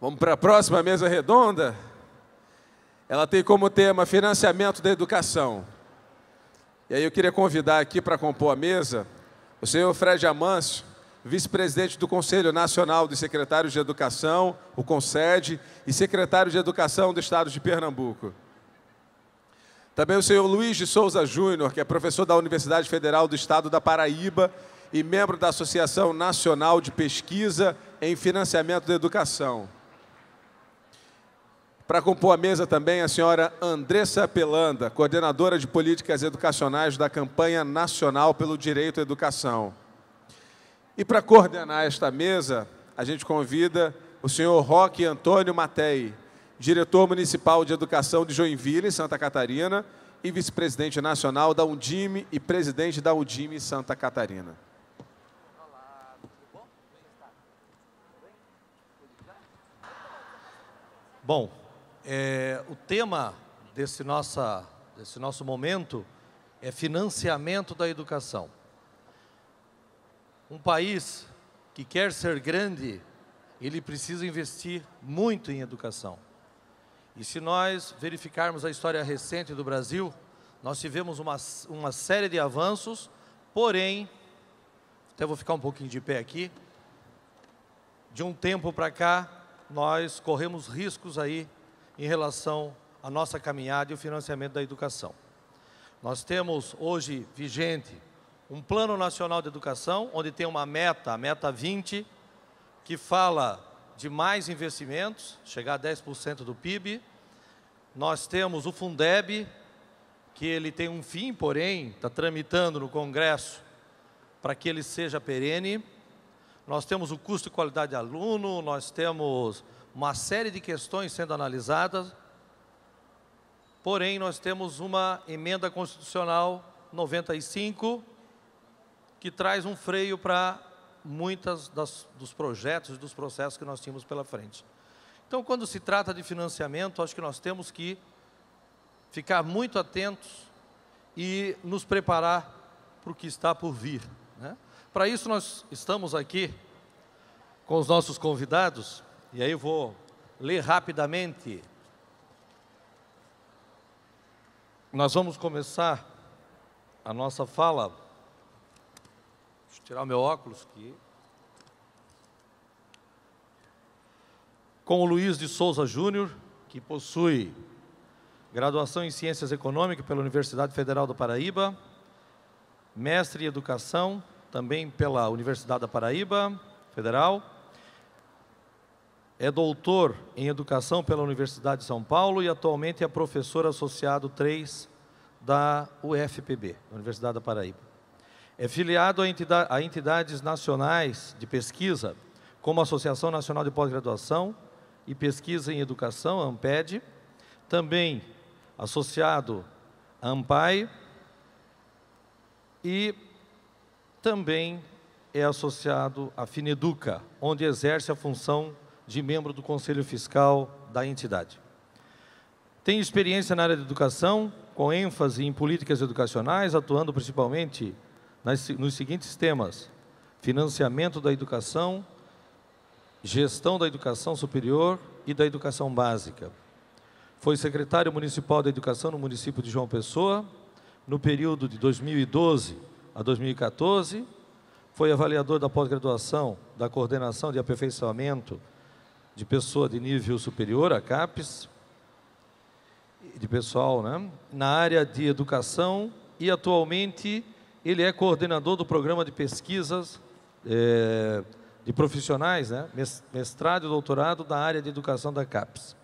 Vamos para a próxima mesa redonda. Ela tem como tema financiamento da educação. E aí eu queria convidar aqui para compor a mesa o senhor Fred Amâncio, vice-presidente do Conselho Nacional dos Secretários de Educação, o CONSED, e secretário de Educação do Estado de Pernambuco. Também o senhor Luiz de Souza Júnior, que é professor da Universidade Federal do Estado da Paraíba e membro da Associação Nacional de Pesquisa em Financiamento da Educação. Para compor a mesa também a senhora Andressa Pelanda, coordenadora de políticas educacionais da Campanha Nacional pelo Direito à Educação. E para coordenar esta mesa, a gente convida o senhor Roque Antônio Matei, diretor municipal de educação de Joinville, Santa Catarina, e vice-presidente nacional da Undime e presidente da Undime Santa Catarina. Bom, o tema desse nosso momento é financiamento da educação. Um país que quer ser grande, ele precisa investir muito em educação. E se nós verificarmos a história recente do Brasil, nós tivemos uma série de avanços, porém, até vou ficar um pouquinho de pé aqui, de um tempo para cá, nós corremos riscos aí em relação à nossa caminhada e o financiamento da educação. Nós temos hoje vigente um Plano Nacional de Educação, onde tem uma meta, a meta 20, que fala de mais investimentos, chegar a 10% do PIB. Nós temos o Fundeb, que ele tem um fim, porém, está tramitando no Congresso para que ele seja perene. Nós temos o custo e qualidade de aluno, nós temos uma série de questões sendo analisadas, porém, nós temos uma emenda constitucional 95, que traz um freio para muitos dos projetos e dos processos que nós tínhamos pela frente. Então, quando se trata de financiamento, acho que nós temos que ficar muito atentos e nos preparar para o que está por vir, né? Para isso, nós estamos aqui com os nossos convidados, e aí eu vou ler rapidamente. Nós vamos começar a nossa fala. Deixa eu tirar o meu óculos aqui. Com o Luiz de Souza Júnior, que possui graduação em Ciências Econômicas pela Universidade Federal da Paraíba, mestre em Educação, também pela Universidade da Paraíba Federal, é doutor em Educação pela Universidade de São Paulo e atualmente é professor associado 3 da UFPB, Universidade da Paraíba. É filiado a entidades nacionais de pesquisa, como a Associação Nacional de Pós-Graduação e Pesquisa em Educação, a ANPED, também associado à ANPAE e também é associado à FINEDUCA, onde exerce a função de membro do Conselho Fiscal da entidade. Tem experiência na área de educação, com ênfase em políticas educacionais, atuando principalmente nos seguintes temas: financiamento da educação, gestão da educação superior e da educação básica. Foi secretário municipal da educação no município de João Pessoa, no período de 2012 a 2014, foi avaliador da pós-graduação da Coordenação de Aperfeiçoamento de Pessoa de Nível Superior, a CAPES, de pessoal, né, na área de educação, e atualmente ele é coordenador do programa de pesquisas de profissionais, né, mestrado e doutorado da área de educação da CAPES.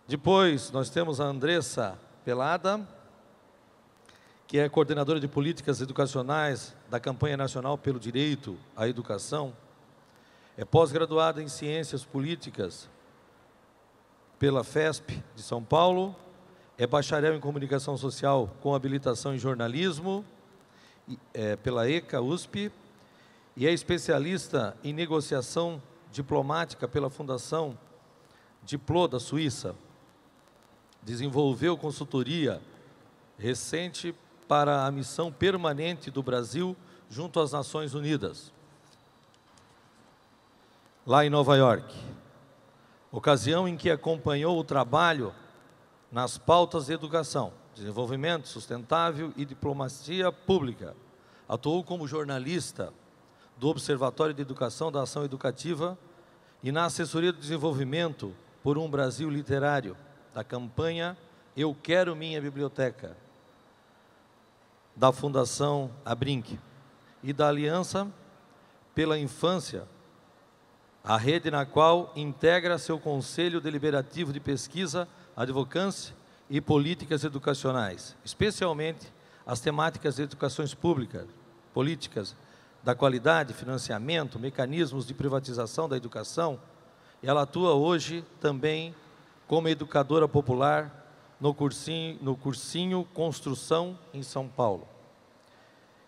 Depois, nós temos a Andressa Pelada, que é coordenadora de políticas educacionais da Campanha Nacional pelo Direito à Educação. É pós-graduada em Ciências Políticas pela FESP de São Paulo, é bacharel em Comunicação Social com habilitação em Jornalismo pela ECA USP e é especialista em negociação diplomática pela Fundação Diplô da Suíça. Desenvolveu consultoria recente para a missão permanente do Brasil junto às Nações Unidas. lá em Nova York, ocasião em que acompanhou o trabalho nas pautas de educação, desenvolvimento sustentável e diplomacia pública. Atuou como jornalista do Observatório de Educação da Ação Educativa e na assessoria do desenvolvimento por um Brasil literário, da campanha Eu Quero Minha Biblioteca, da Fundação Abrinq, e da Aliança pela Infância, a rede na qual integra seu Conselho Deliberativo de Pesquisa, Advocância e Políticas Educacionais, especialmente as temáticas de educações públicas, políticas da qualidade, financiamento, mecanismos de privatização da educação. Ela atua hoje também como educadora popular no cursinho Construção, em São Paulo.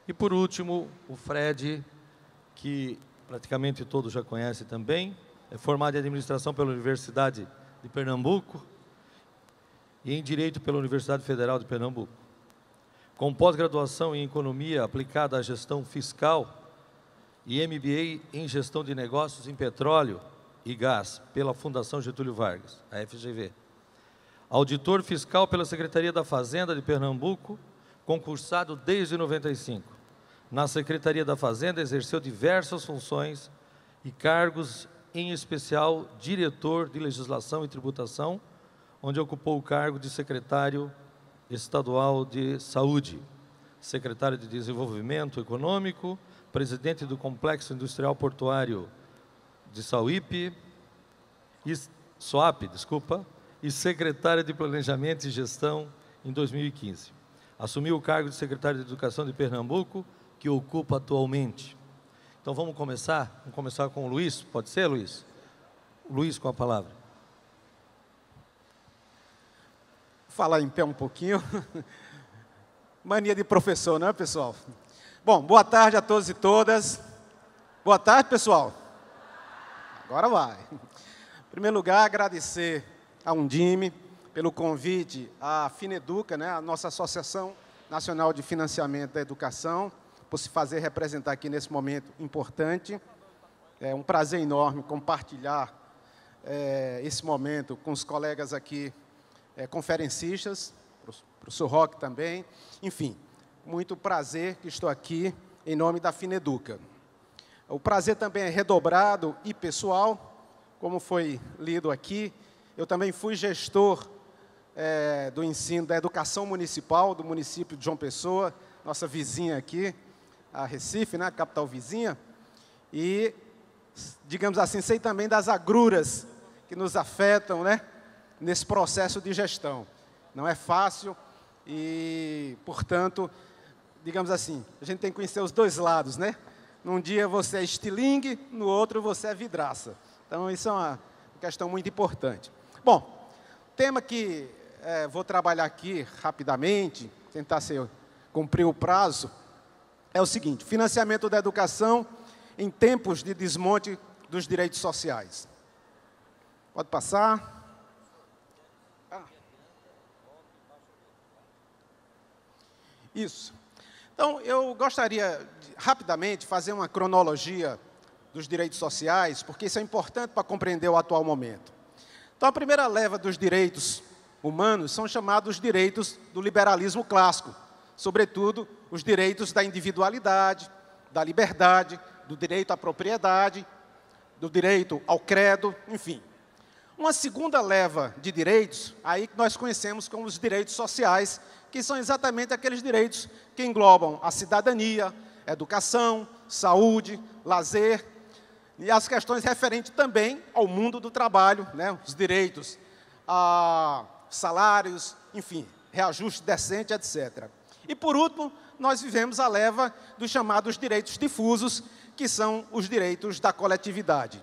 E, por último, o Fred, que praticamente todos já conhecem também, é formado em Administração pela Universidade de Pernambuco e em Direito pela Universidade Federal de Pernambuco. Com pós-graduação em Economia aplicada à Gestão Fiscal e MBA em Gestão de Negócios em Petróleo e Gás pela Fundação Getúlio Vargas, a FGV. Auditor fiscal pela Secretaria da Fazenda de Pernambuco, concursado desde 95. Na Secretaria da Fazenda exerceu diversas funções e cargos, em especial diretor de Legislação e Tributação, onde ocupou o cargo de secretário estadual de Saúde, secretário de Desenvolvimento Econômico, presidente do Complexo Industrial Portuário de SOAP, e secretário de Planejamento e Gestão em 2015. Assumiu o cargo de secretário de Educação de Pernambuco, que ocupa atualmente. Então vamos começar? Vamos começar com o Luiz, pode ser, Luiz? O Luiz com a palavra. Vou falar em pé um pouquinho. Mania de professor, não é, pessoal? Bom, boa tarde a todos e todas. Boa tarde, pessoal. Agora vai. Em primeiro lugar, agradecer a Undime pelo convite à Fineduca, né, a nossa Associação Nacional de Financiamento da Educação, por se fazer representar aqui nesse momento importante. É um prazer enorme compartilhar esse momento com os colegas aqui, conferencistas, o professor Roque também. Enfim, muito prazer que estou aqui em nome da Fineduca. O prazer também é redobrado e pessoal, como foi lido aqui. Eu também fui gestor do ensino da educação municipal do município de João Pessoa, nossa vizinha aqui, a Recife, né, a capital vizinha, e, digamos assim, sei também das agruras que nos afetam, né, nesse processo de gestão. Não é fácil e, portanto, digamos assim, a gente tem que conhecer os dois lados, né? Num dia você é estilingue, no outro você é vidraça. Então, isso é uma questão muito importante. Bom, o tema que vou trabalhar aqui rapidamente, tentar cumprir o prazo, é o seguinte: financiamento da educação em tempos de desmonte dos direitos sociais. Pode passar. Isso. Então, eu gostaria de, rapidamente, fazer uma cronologia dos direitos sociais, porque isso é importante para compreender o atual momento. Então, a primeira leva dos direitos humanos são chamados direitos do liberalismo clássico, sobretudo os direitos da individualidade, da liberdade, do direito à propriedade, do direito ao credo, enfim. Uma segunda leva de direitos, aí que nós conhecemos como os direitos sociais, que são exatamente aqueles direitos que englobam a cidadania, educação, saúde, lazer, e as questões referentes também ao mundo do trabalho, né, os direitos a salários, enfim, reajuste decente, etc. E, por último, nós vivemos a leva dos chamados direitos difusos, que são os direitos da coletividade.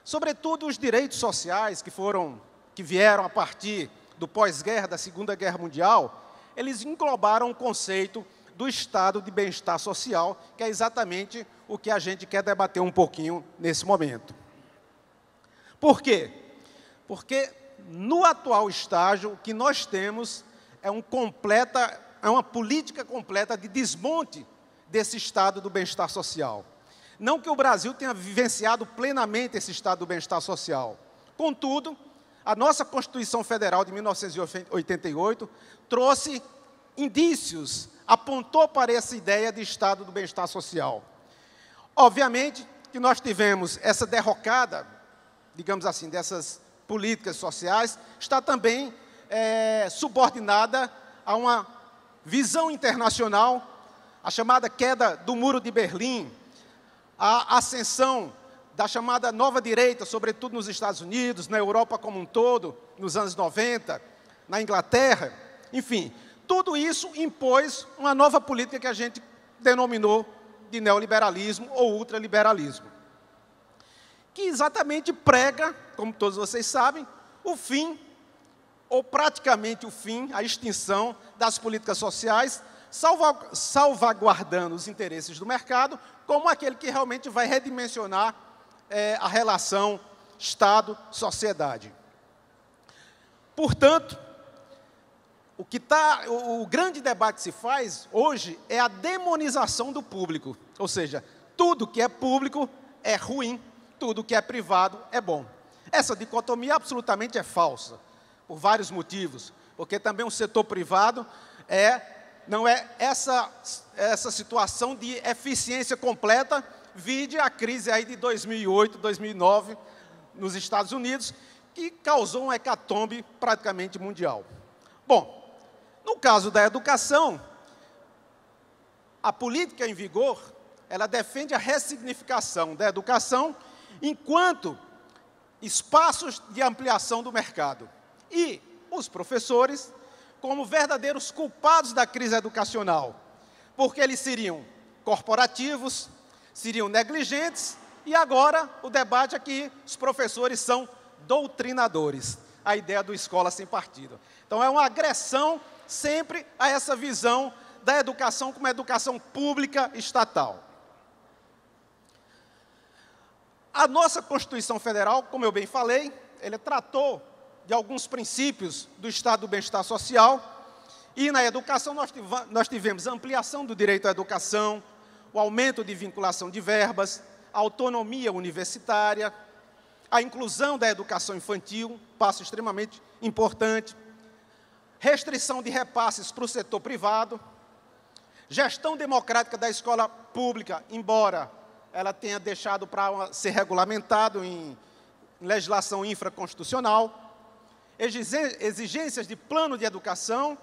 Sobretudo os direitos sociais que vieram a partir do pós-guerra, da Segunda Guerra Mundial, eles englobaram o conceito do estado de bem-estar social, que é exatamente o que a gente quer debater um pouquinho nesse momento. Por quê? Porque no atual estágio, o que nós temos é uma política completa de desmonte desse estado do bem-estar social. Não que o Brasil tenha vivenciado plenamente esse estado do bem-estar social. Contudo, a nossa Constituição Federal de 1988 trouxe indícios, apontou para essa ideia de estado do bem-estar social. Obviamente que nós tivemos essa derrocada, digamos assim, dessas políticas sociais, está também subordinada a uma visão internacional, a chamada queda do Muro de Berlim, a ascensão da chamada nova direita, sobretudo nos Estados Unidos, na Europa como um todo, nos anos 90, na Inglaterra, enfim, tudo isso impôs uma nova política que a gente denominou de neoliberalismo ou ultraliberalismo, que exatamente prega, como todos vocês sabem, o fim, ou praticamente o fim, a extinção das políticas sociais, salvaguardando os interesses do mercado, como aquele que realmente vai redimensionar a relação Estado-sociedade. Portanto, o grande debate que se faz hoje é a demonização do público, ou seja, tudo que é público é ruim, tudo que é privado é bom. Essa dicotomia absolutamente é falsa, por vários motivos, porque também o setor privado não é essa situação de eficiência completa, vide a crise aí de 2008, 2009, nos Estados Unidos, que causou um hecatombe praticamente mundial. Bom, no caso da educação, a política em vigor, ela defende a ressignificação da educação enquanto espaços de ampliação do mercado. E os professores como verdadeiros culpados da crise educacional, porque eles seriam corporativos, seriam negligentes, e agora o debate é que os professores são doutrinadores, a ideia do escola sem partido. Então é uma agressão sempre a essa visão da educação como educação pública estatal. A nossa Constituição Federal, como eu bem falei, ele tratou de alguns princípios do estado do bem-estar social, e na educação nós tivemos a ampliação do direito à educação, o aumento de vinculação de verbas, a autonomia universitária, a inclusão da educação infantil, passo extremamente importante, restrição de repasses para o setor privado, gestão democrática da escola pública, embora ela tenha deixado para ser regulamentado em legislação infraconstitucional, exigências de plano de educação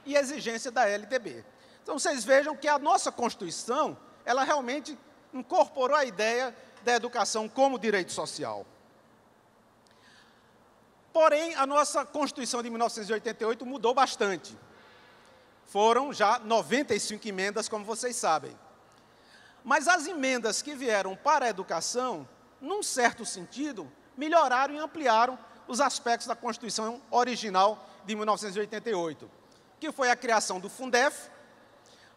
e exigência da LDB. Então, vocês vejam que a nossa Constituição, ela realmente incorporou a ideia da educação como direito social. Porém, a nossa Constituição de 1988 mudou bastante. Foram já 95 emendas, como vocês sabem. Mas as emendas que vieram para a educação, num certo sentido, melhoraram e ampliaram os aspectos da Constituição original de 1988, que foi a criação do Fundef,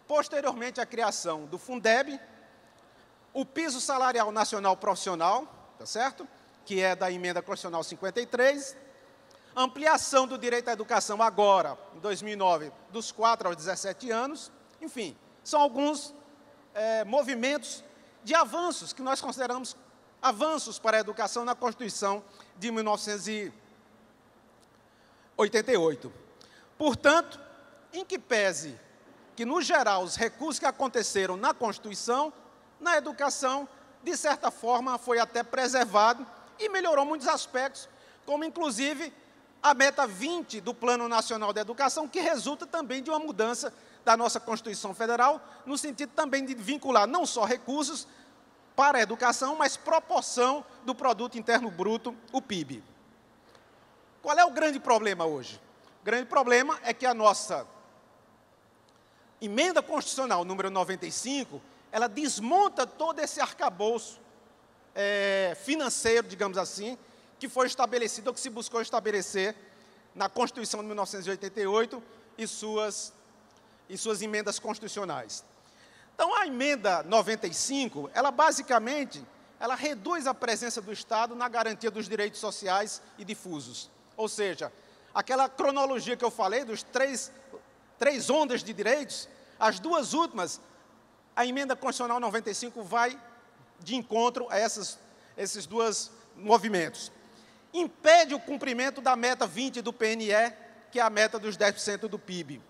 posteriormente a criação do Fundeb, o piso salarial nacional profissional, tá certo? Que é da emenda constitucional 53, ampliação do direito à educação agora, em 2009, dos 4 aos 17 anos, enfim, são alguns movimentos de avanços que nós consideramos avanços para a educação na Constituição de 1988. Portanto, em que pese que, no geral, os recursos que aconteceram na Constituição, na educação, de certa forma, foi até preservado e melhorou muitos aspectos, como, inclusive, a meta 20 do Plano Nacional de Educação, que resulta também de uma mudança da nossa Constituição Federal, no sentido também de vincular não só recursos para a educação, mas proporção do Produto Interno Bruto, o PIB. Qual é o grande problema hoje? O grande problema é que a nossa emenda constitucional número 95, ela desmonta todo esse arcabouço financeiro, digamos assim, que foi estabelecido, ou que se buscou estabelecer na Constituição de 1988 e suas emendas constitucionais. Então, a emenda 95, ela basicamente, ela reduz a presença do Estado na garantia dos direitos sociais e difusos. Ou seja, aquela cronologia que eu falei, dos três ondas de direitos, as duas últimas, a emenda constitucional 95 vai de encontro a esses dois movimentos. Impede o cumprimento da meta 20 do PNE, que é a meta dos 10% do PIB.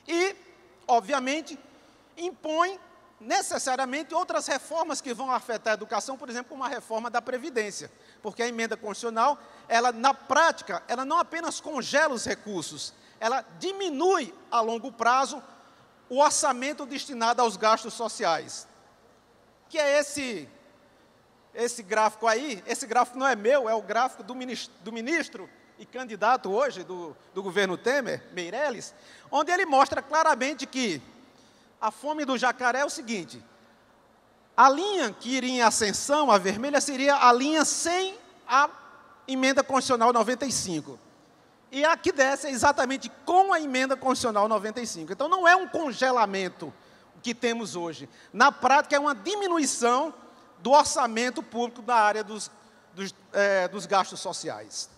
E, obviamente, impõe necessariamente outras reformas que vão afetar a educação, por exemplo, como a reforma da Previdência, porque a emenda constitucional, ela, na prática, ela não apenas congela os recursos, ela diminui a longo prazo o orçamento destinado aos gastos sociais, que é esse gráfico aí. Esse gráfico não é meu, é o gráfico do ministro e candidato hoje do governo Temer, Meirelles, onde ele mostra claramente que a fome do jacaré é o seguinte: a linha que iria em ascensão, a vermelha, seria a linha sem a emenda constitucional 95. E a que desce é exatamente com a emenda constitucional 95. Então, não é um congelamento que temos hoje. Na prática, é uma diminuição do orçamento público na área dos gastos sociais.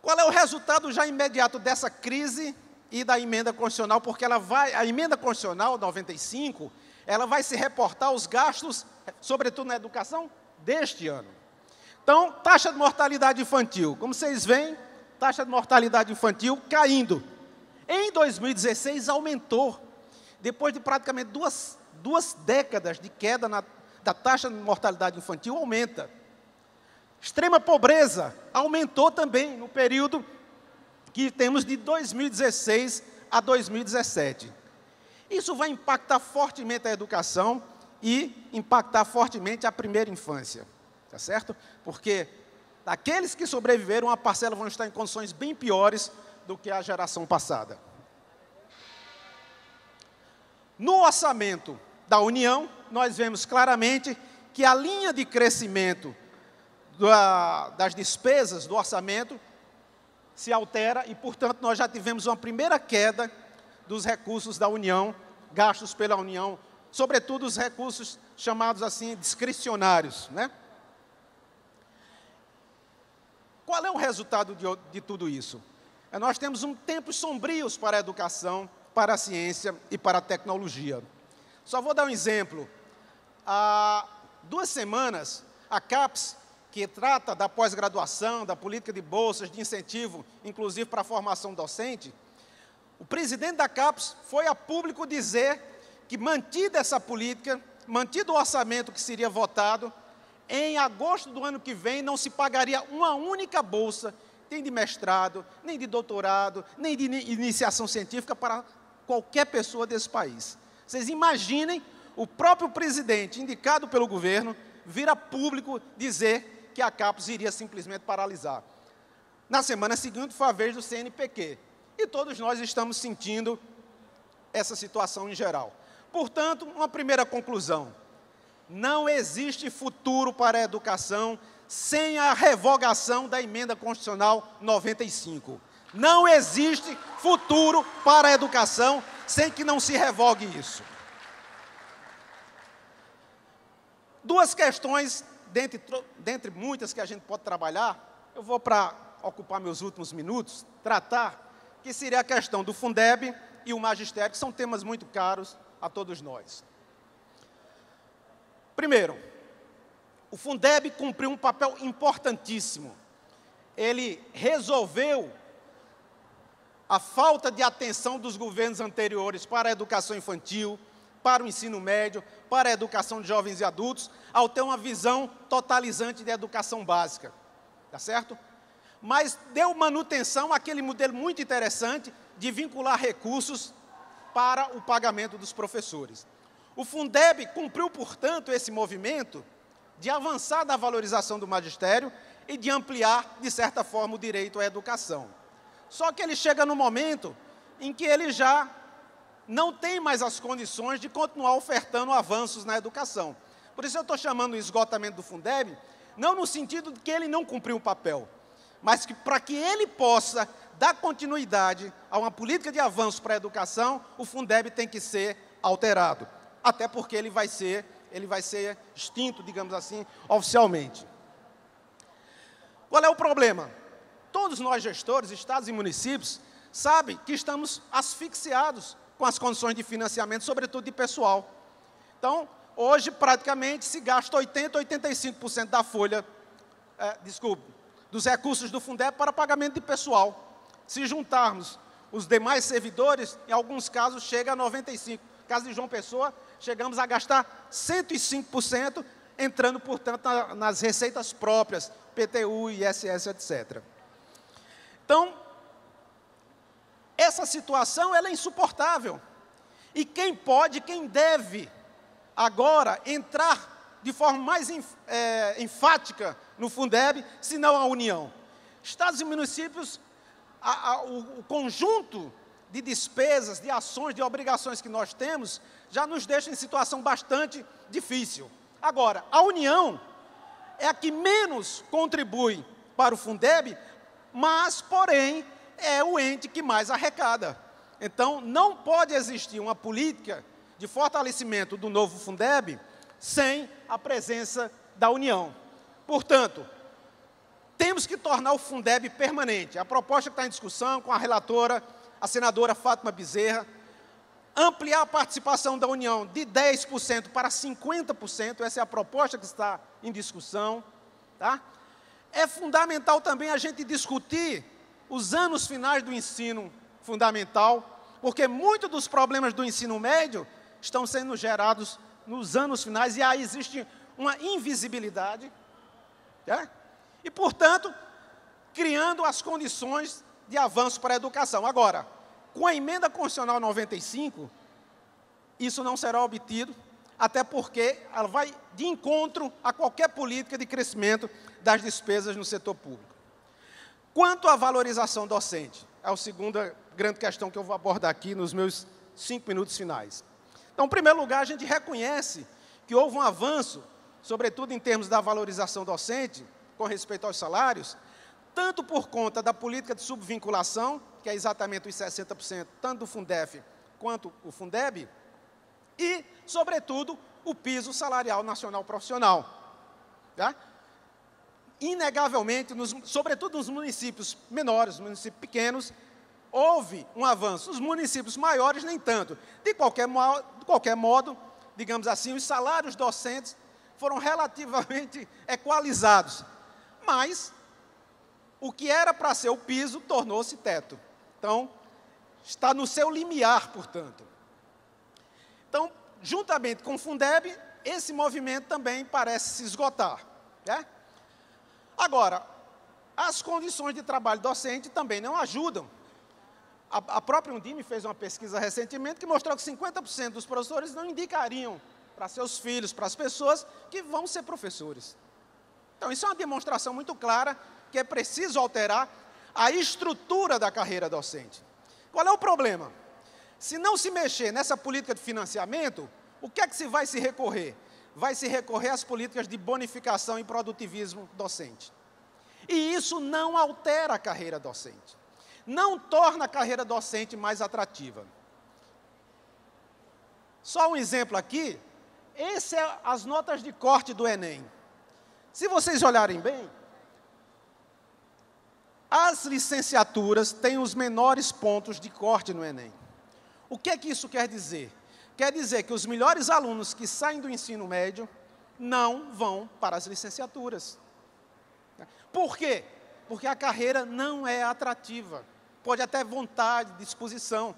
Qual é o resultado já imediato dessa crise e da emenda constitucional? Porque a emenda constitucional 95, ela vai se reportar aos gastos, sobretudo na educação, deste ano. Então, taxa de mortalidade infantil. Como vocês veem, taxa de mortalidade infantil caindo. Em 2016, aumentou. Depois de praticamente duas décadas de queda da taxa de mortalidade infantil, aumenta. Extrema pobreza aumentou também no período que temos de 2016 a 2017. Isso vai impactar fortemente a educação e impactar fortemente a primeira infância, tá certo? Porque daqueles que sobreviveram, uma parcela vão estar em condições bem piores do que a geração passada. No orçamento da União, nós vemos claramente que a linha de crescimento das despesas do orçamento se altera e, portanto, nós já tivemos uma primeira queda dos recursos da União, gastos pela União, sobretudo os recursos chamados assim discricionários, né? Qual é o resultado de tudo isso? Nós temos tempos sombrios para a educação, para a ciência e para a tecnologia. Só vou dar um exemplo. Há 2 semanas, a CAPES, que trata da pós-graduação, da política de bolsas, de incentivo, inclusive para a formação docente, o presidente da CAPES foi a público dizer que, mantida essa política, mantido o orçamento que seria votado, em agosto do ano que vem não se pagaria uma única bolsa, nem de mestrado, nem de doutorado, nem de iniciação científica para qualquer pessoa desse país. Vocês imaginem o próprio presidente, indicado pelo governo, vir a público dizer que a CAPES iria simplesmente paralisar. Na semana seguinte foi a vez do CNPq. E todos nós estamos sentindo essa situação em geral. Portanto, uma primeira conclusão: não existe futuro para a educação sem a revogação da emenda constitucional 95. Não existe futuro para a educação sem que não se revogue isso. 2 questões, dentre muitas que a gente pode trabalhar, eu vou, para ocupar meus últimos minutos, tratar, que seria a questão do Fundeb e o magistério, que são temas muito caros a todos nós. Primeiro, o Fundeb cumpriu um papel importantíssimo. Ele resolveu a falta de atenção dos governos anteriores para a educação infantil, para o ensino médio, para a educação de jovens e adultos, ao ter uma visão totalizante de educação básica, tá certo? Mas deu manutenção àquele modelo muito interessante de vincular recursos para o pagamento dos professores. O Fundeb cumpriu, portanto, esse movimento de avançar na valorização do magistério e de ampliar, de certa forma, o direito à educação. Só que ele chega no momento em que ele já não tem mais as condições de continuar ofertando avanços na educação. Por isso eu estou chamando o esgotamento do Fundeb, não no sentido de que ele não cumpriu o papel, mas que para que ele possa dar continuidade a uma política de avanço para a educação, o Fundeb tem que ser alterado, até porque ele vai ser extinto, digamos assim, oficialmente. Qual é o problema? Todos nós gestores, estados e municípios, sabem que estamos asfixiados com as condições de financiamento, sobretudo de pessoal. Então, Hoje, praticamente, se gasta 80%, 85% da folha, dos recursos do Fundeb para pagamento de pessoal. Se juntarmos os demais servidores, em alguns casos, chega a 95%. No caso de João Pessoa, chegamos a gastar 105%, entrando, portanto, nas receitas próprias, PTU, ISS, etc. Então, essa situação ela é insuportável. E quem pode, quem deve, agora, entrar de forma mais enfática no Fundeb, se não a União? Estados e municípios, o conjunto de despesas, de ações, de obrigações que nós temos, já nos deixa em situação bastante difícil. Agora, a União é a que menos contribui para o Fundeb, mas, porém, é o ente que mais arrecada. Então, não pode existir uma política de fortalecimento do novo Fundeb sem a presença da União. Portanto, temos que tornar o Fundeb permanente. A proposta que está em discussão com a relatora, a senadora Fátima Bezerra, ampliar a participação da União de 10% para 50%, essa é a proposta que está em discussão. Tá? É fundamental também a gente discutir os anos finais do ensino fundamental, porque muitos dos problemas do ensino médio estão sendo gerados nos anos finais e aí existe uma invisibilidade, né? E, portanto, criando as condições de avanço para a educação. Agora, com a emenda constitucional 95, isso não será obtido, até porque ela vai de encontro a qualquer política de crescimento das despesas no setor público. Quanto à valorização docente, é a segunda grande questão que eu vou abordar aqui nos meus 5 minutos finais. Então, em primeiro lugar, a gente reconhece que houve um avanço, sobretudo em termos da valorização docente, com respeito aos salários, tanto por conta da política de subvinculação, que é exatamente os 60%, tanto do Fundef quanto o Fundeb, e, sobretudo, o piso salarial nacional profissional. Tá? Inegavelmente, sobretudo nos municípios menores, nos municípios pequenos, houve um avanço. Os municípios maiores, nem tanto. De qualquer modo, digamos assim, os salários docentes foram relativamente equalizados. Mas o que era para ser o piso tornou-se teto. Então, está no seu limiar, portanto. Então, juntamente com o Fundeb, esse movimento também parece se esgotar. Né? Agora, as condições de trabalho docente também não ajudam. A própria Undime fez uma pesquisa recentemente que mostrou que 50% dos professores não indicariam para seus filhos, para as pessoas, que vão ser professores. Então, isso é uma demonstração muito clara que é preciso alterar a estrutura da carreira docente. Qual é o problema? Se não se mexer nessa política de financiamento, o que é que vai se recorrer? Vai se recorrer às políticas de bonificação e produtivismo docente. E isso não altera a carreira docente. Não torna a carreira docente mais atrativa. Só um exemplo aqui, esse é as notas de corte do Enem. Se vocês olharem bem, as licenciaturas têm os menores pontos de corte no Enem. O que é que isso quer dizer? Quer dizer que os melhores alunos que saem do ensino médio não vão para as licenciaturas. Por quê? Porque a carreira não é atrativa. Pode até vontade, disposição,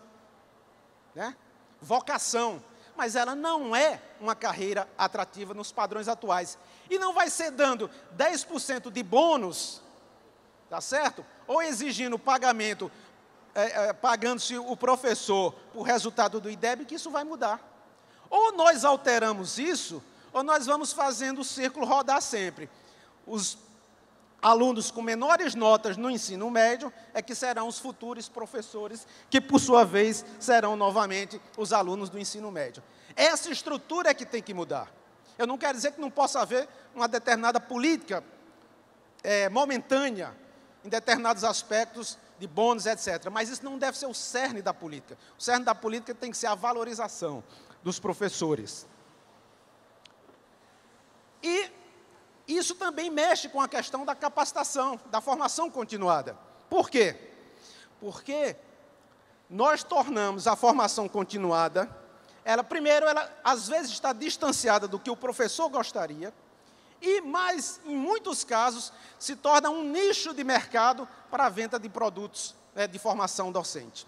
né? Vocação, mas ela não é uma carreira atrativa nos padrões atuais. E não vai ser dando 10% de bônus, tá certo? Ou exigindo pagamento, pagando-se o professor por resultado do IDEB, que isso vai mudar. Ou nós alteramos isso, ou nós vamos fazendo o círculo rodar sempre. Os alunos com menores notas no ensino médio é que serão os futuros professores, que, por sua vez, serão novamente os alunos do ensino médio. Essa estrutura é que tem que mudar. Eu não quero dizer que não possa haver uma determinada política momentânea, em determinados aspectos de bônus, etc. Mas isso não deve ser o cerne da política. O cerne da política tem que ser a valorização dos professores. E isso também mexe com a questão da capacitação, da formação continuada. Por quê? Porque nós tornamos a formação continuada Primeiro, ela às vezes está distanciada do que o professor gostaria, mas, em muitos casos, se torna um nicho de mercado para a venda de produtos de formação docente.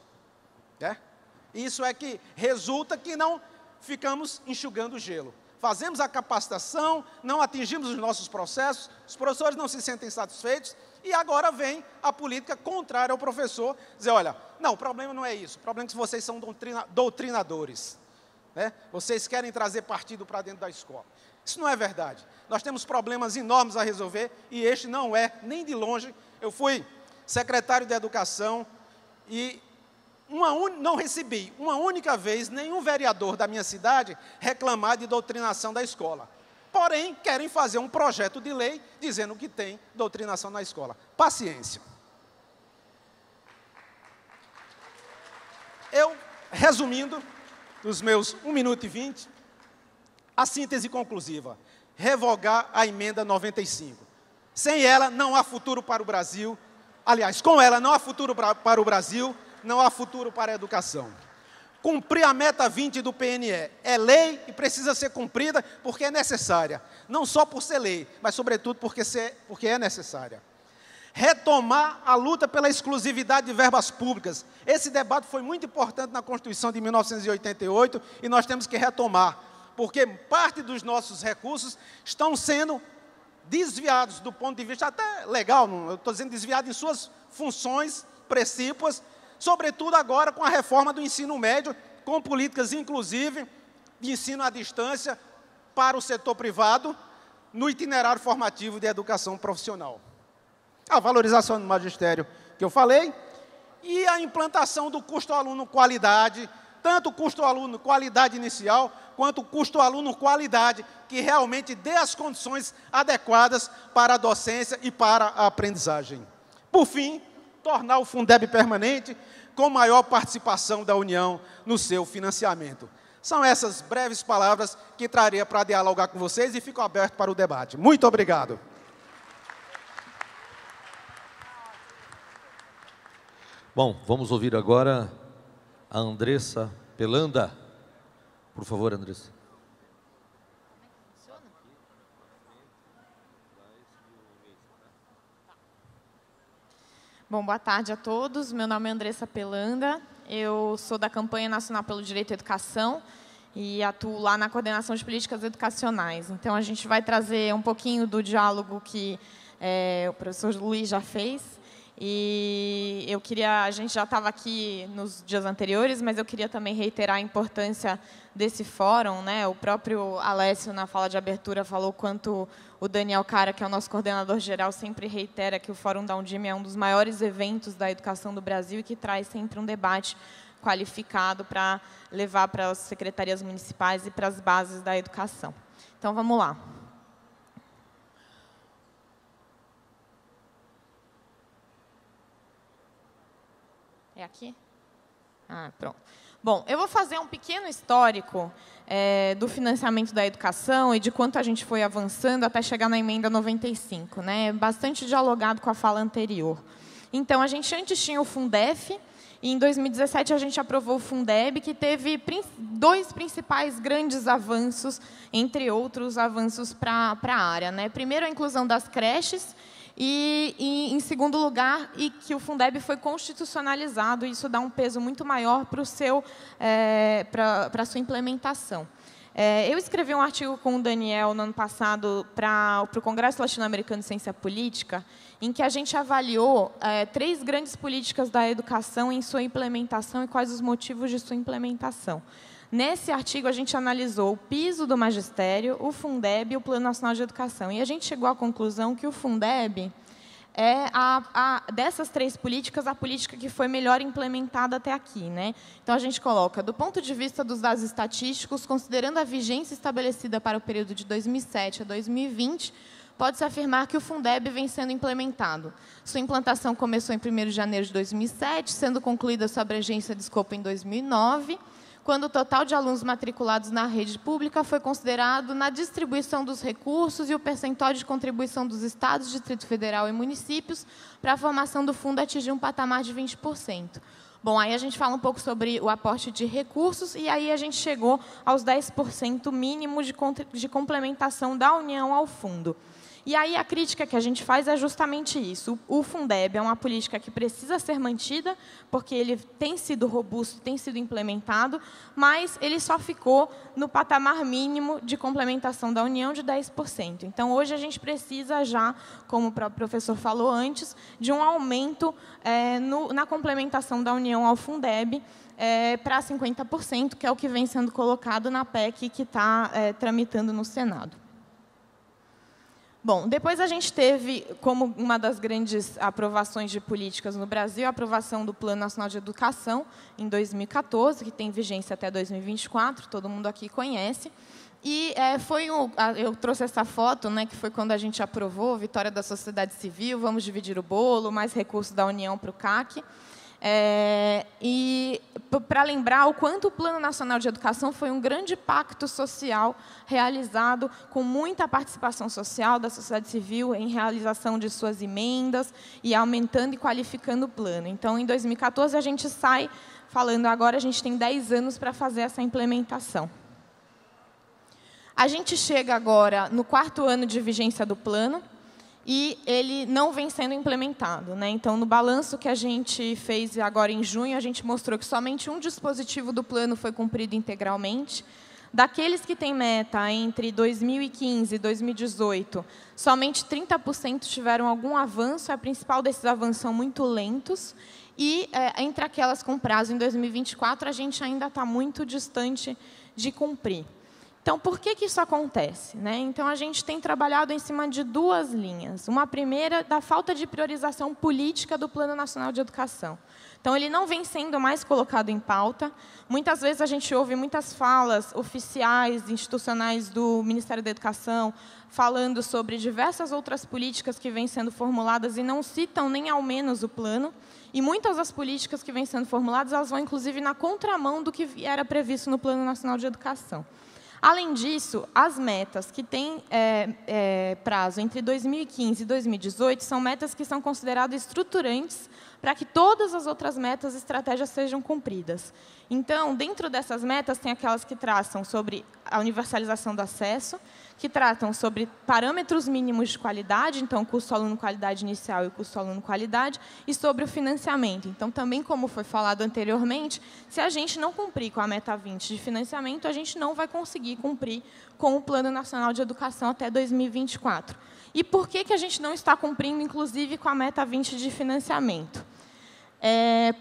Isso é que resulta que não ficamos enxugando gelo. Fazemos a capacitação, não atingimos os nossos processos, os professores não se sentem satisfeitos, e agora vem a política contrária ao professor, dizer, olha, não, o problema não é isso, o problema é que vocês são doutrinadores. Vocês querem trazer partido para dentro da escola. Isso não é verdade. Nós temos problemas enormes a resolver, e este não é, nem de longe. Eu fui secretário de Educação e não recebi uma única vez nenhum vereador da minha cidade reclamar de doutrinação da escola. Porém, querem fazer um projeto de lei dizendo que tem doutrinação na escola. Paciência. Resumindo, nos meus 1 minuto e 20, a síntese conclusiva: revogar a emenda 95. Sem ela, não há futuro para o Brasil. Aliás, com ela, não há futuro para o Brasil, não há futuro para a educação. Cumprir a meta 20 do PNE é lei e precisa ser cumprida porque é necessária. Não só por ser lei, mas, sobretudo, porque é necessária. Retomar a luta pela exclusividade de verbas públicas. Esse debate foi muito importante na Constituição de 1988 e nós temos que retomar, porque parte dos nossos recursos estão sendo desviados do ponto de vista até legal, eu estou dizendo desviado em suas funções precípuas, sobretudo agora com a reforma do ensino médio, com políticas, inclusive, de ensino à distância para o setor privado, no itinerário formativo de educação profissional. A valorização do magistério, que eu falei, e a implantação do custo-aluno qualidade, tanto o custo-aluno qualidade inicial, quanto o custo-aluno qualidade, que realmente dê as condições adequadas para a docência e para a aprendizagem. Por fim, tornar o Fundeb permanente, com maior participação da União no seu financiamento. São essas breves palavras que traria para dialogar com vocês e fico aberto para o debate. Muito obrigado. Bom, vamos ouvir agora a Andressa Pelanda. Por favor, Andressa. Bom, boa tarde a todos. Meu nome é Andressa Pelanda. Eu sou da Campanha Nacional pelo Direito à Educação e atuo lá na Coordenação de Políticas Educacionais. Então, a gente vai trazer um pouquinho do diálogo que o professor Luiz já fez. E a gente já estava aqui nos dias anteriores, mas eu queria também reiterar a importância desse fórum, né? O próprio Alessio, na fala de abertura, falou quanto o Daniel Cara, que é o nosso coordenador geral, sempre reitera que o Fórum da Undime é um dos maiores eventos da educação do Brasil e que traz sempre um debate qualificado para levar para as secretarias municipais e para as bases da educação. Então, vamos lá. É aqui? Ah, pronto. Bom, eu vou fazer um pequeno histórico do financiamento da educação e de quanto a gente foi avançando até chegar na emenda 95, né? Bastante dialogado com a fala anterior. Então, a gente antes tinha o Fundef, e em 2017 a gente aprovou o Fundeb, que teve dois principais grandes avanços, entre outros avanços para a área, né? Primeiro, a inclusão das creches, e, em segundo lugar, que o Fundeb foi constitucionalizado, e isso dá um peso muito maior para a sua implementação. Eu escrevi um artigo com o Daniel no ano passado para o Congresso Latino-Americano de Ciência Política, em que a gente avaliou 3 grandes políticas da educação em sua implementação e quais os motivos de sua implementação. Nesse artigo, a gente analisou o piso do magistério, o Fundeb e o Plano Nacional de Educação. E a gente chegou à conclusão que o Fundeb é, dessas 3 políticas, a política que foi melhor implementada até aqui, né? Então, a gente coloca, do ponto de vista dos dados estatísticos, considerando a vigência estabelecida para o período de 2007 a 2020, pode-se afirmar que o Fundeb vem sendo implementado. Sua implantação começou em 1º de janeiro de 2007, sendo concluída sua abrangência de escopo em 2009, quando o total de alunos matriculados na rede pública foi considerado na distribuição dos recursos e o percentual de contribuição dos estados, Distrito Federal e municípios para a formação do fundo atingiu um patamar de 20%. Bom, aí a gente fala um pouco sobre o aporte de recursos e aí a gente chegou aos 10% mínimo de complementação da União ao fundo. E aí a crítica que a gente faz é justamente isso. O Fundeb é uma política que precisa ser mantida, porque ele tem sido robusto, tem sido implementado, mas ele só ficou no patamar mínimo de complementação da União de 10%. Então, hoje a gente precisa já, como o próprio professor falou antes, de um aumento na complementação da União ao Fundeb, para 50%, que é o que vem sendo colocado na PEC que está tramitando no Senado. Bom, depois a gente teve, como uma das grandes aprovações de políticas no Brasil, a aprovação do Plano Nacional de Educação, em 2014, que tem vigência até 2024, todo mundo aqui conhece. E eu trouxe essa foto, né, que foi quando a gente aprovou, vitória da sociedade civil, vamos dividir o bolo, mais recursos da União para o CAC. E para lembrar o quanto o Plano Nacional de Educação foi um grande pacto social realizado com muita participação social da sociedade civil em realização de suas emendas e aumentando e qualificando o plano. Então, em 2014, a gente sai falando, agora a gente tem 10 anos para fazer essa implementação. A gente chega agora no 4º ano de vigência do plano, e ele não vem sendo implementado, né? Então, no balanço que a gente fez agora em junho, a gente mostrou que somente um dispositivo do plano foi cumprido integralmente. Daqueles que têm meta entre 2015 e 2018, somente 30% tiveram algum avanço, a principal desses avanços são muito lentos, e entre aquelas com prazo em 2024, a gente ainda está muito distante de cumprir. Então, por que isso acontece, né? Então, a gente tem trabalhado em cima de 2 linhas. Uma primeira, da falta de priorização política do Plano Nacional de Educação. Então, ele não vem sendo mais colocado em pauta. Muitas vezes, a gente ouve muitas falas oficiais, institucionais do Ministério da Educação, falando sobre diversas outras políticas que vêm sendo formuladas e não citam nem ao menos o plano. E muitas das políticas que vêm sendo formuladas, elas vão, inclusive, na contramão do que era previsto no Plano Nacional de Educação. Além disso, as metas que têm prazo entre 2015 e 2018 são metas que são consideradas estruturantes para que todas as outras metas e estratégias sejam cumpridas. Então, dentro dessas metas, tem aquelas que traçam sobre a universalização do acesso, que tratam sobre parâmetros mínimos de qualidade, então, custo aluno-qualidade inicial e custo aluno-qualidade, e sobre o financiamento. Então, também, como foi falado anteriormente, se a gente não cumprir com a meta 20 de financiamento, a gente não vai conseguir cumprir com o Plano Nacional de Educação até 2024. E por que a gente não está cumprindo, inclusive, com a meta 20 de financiamento?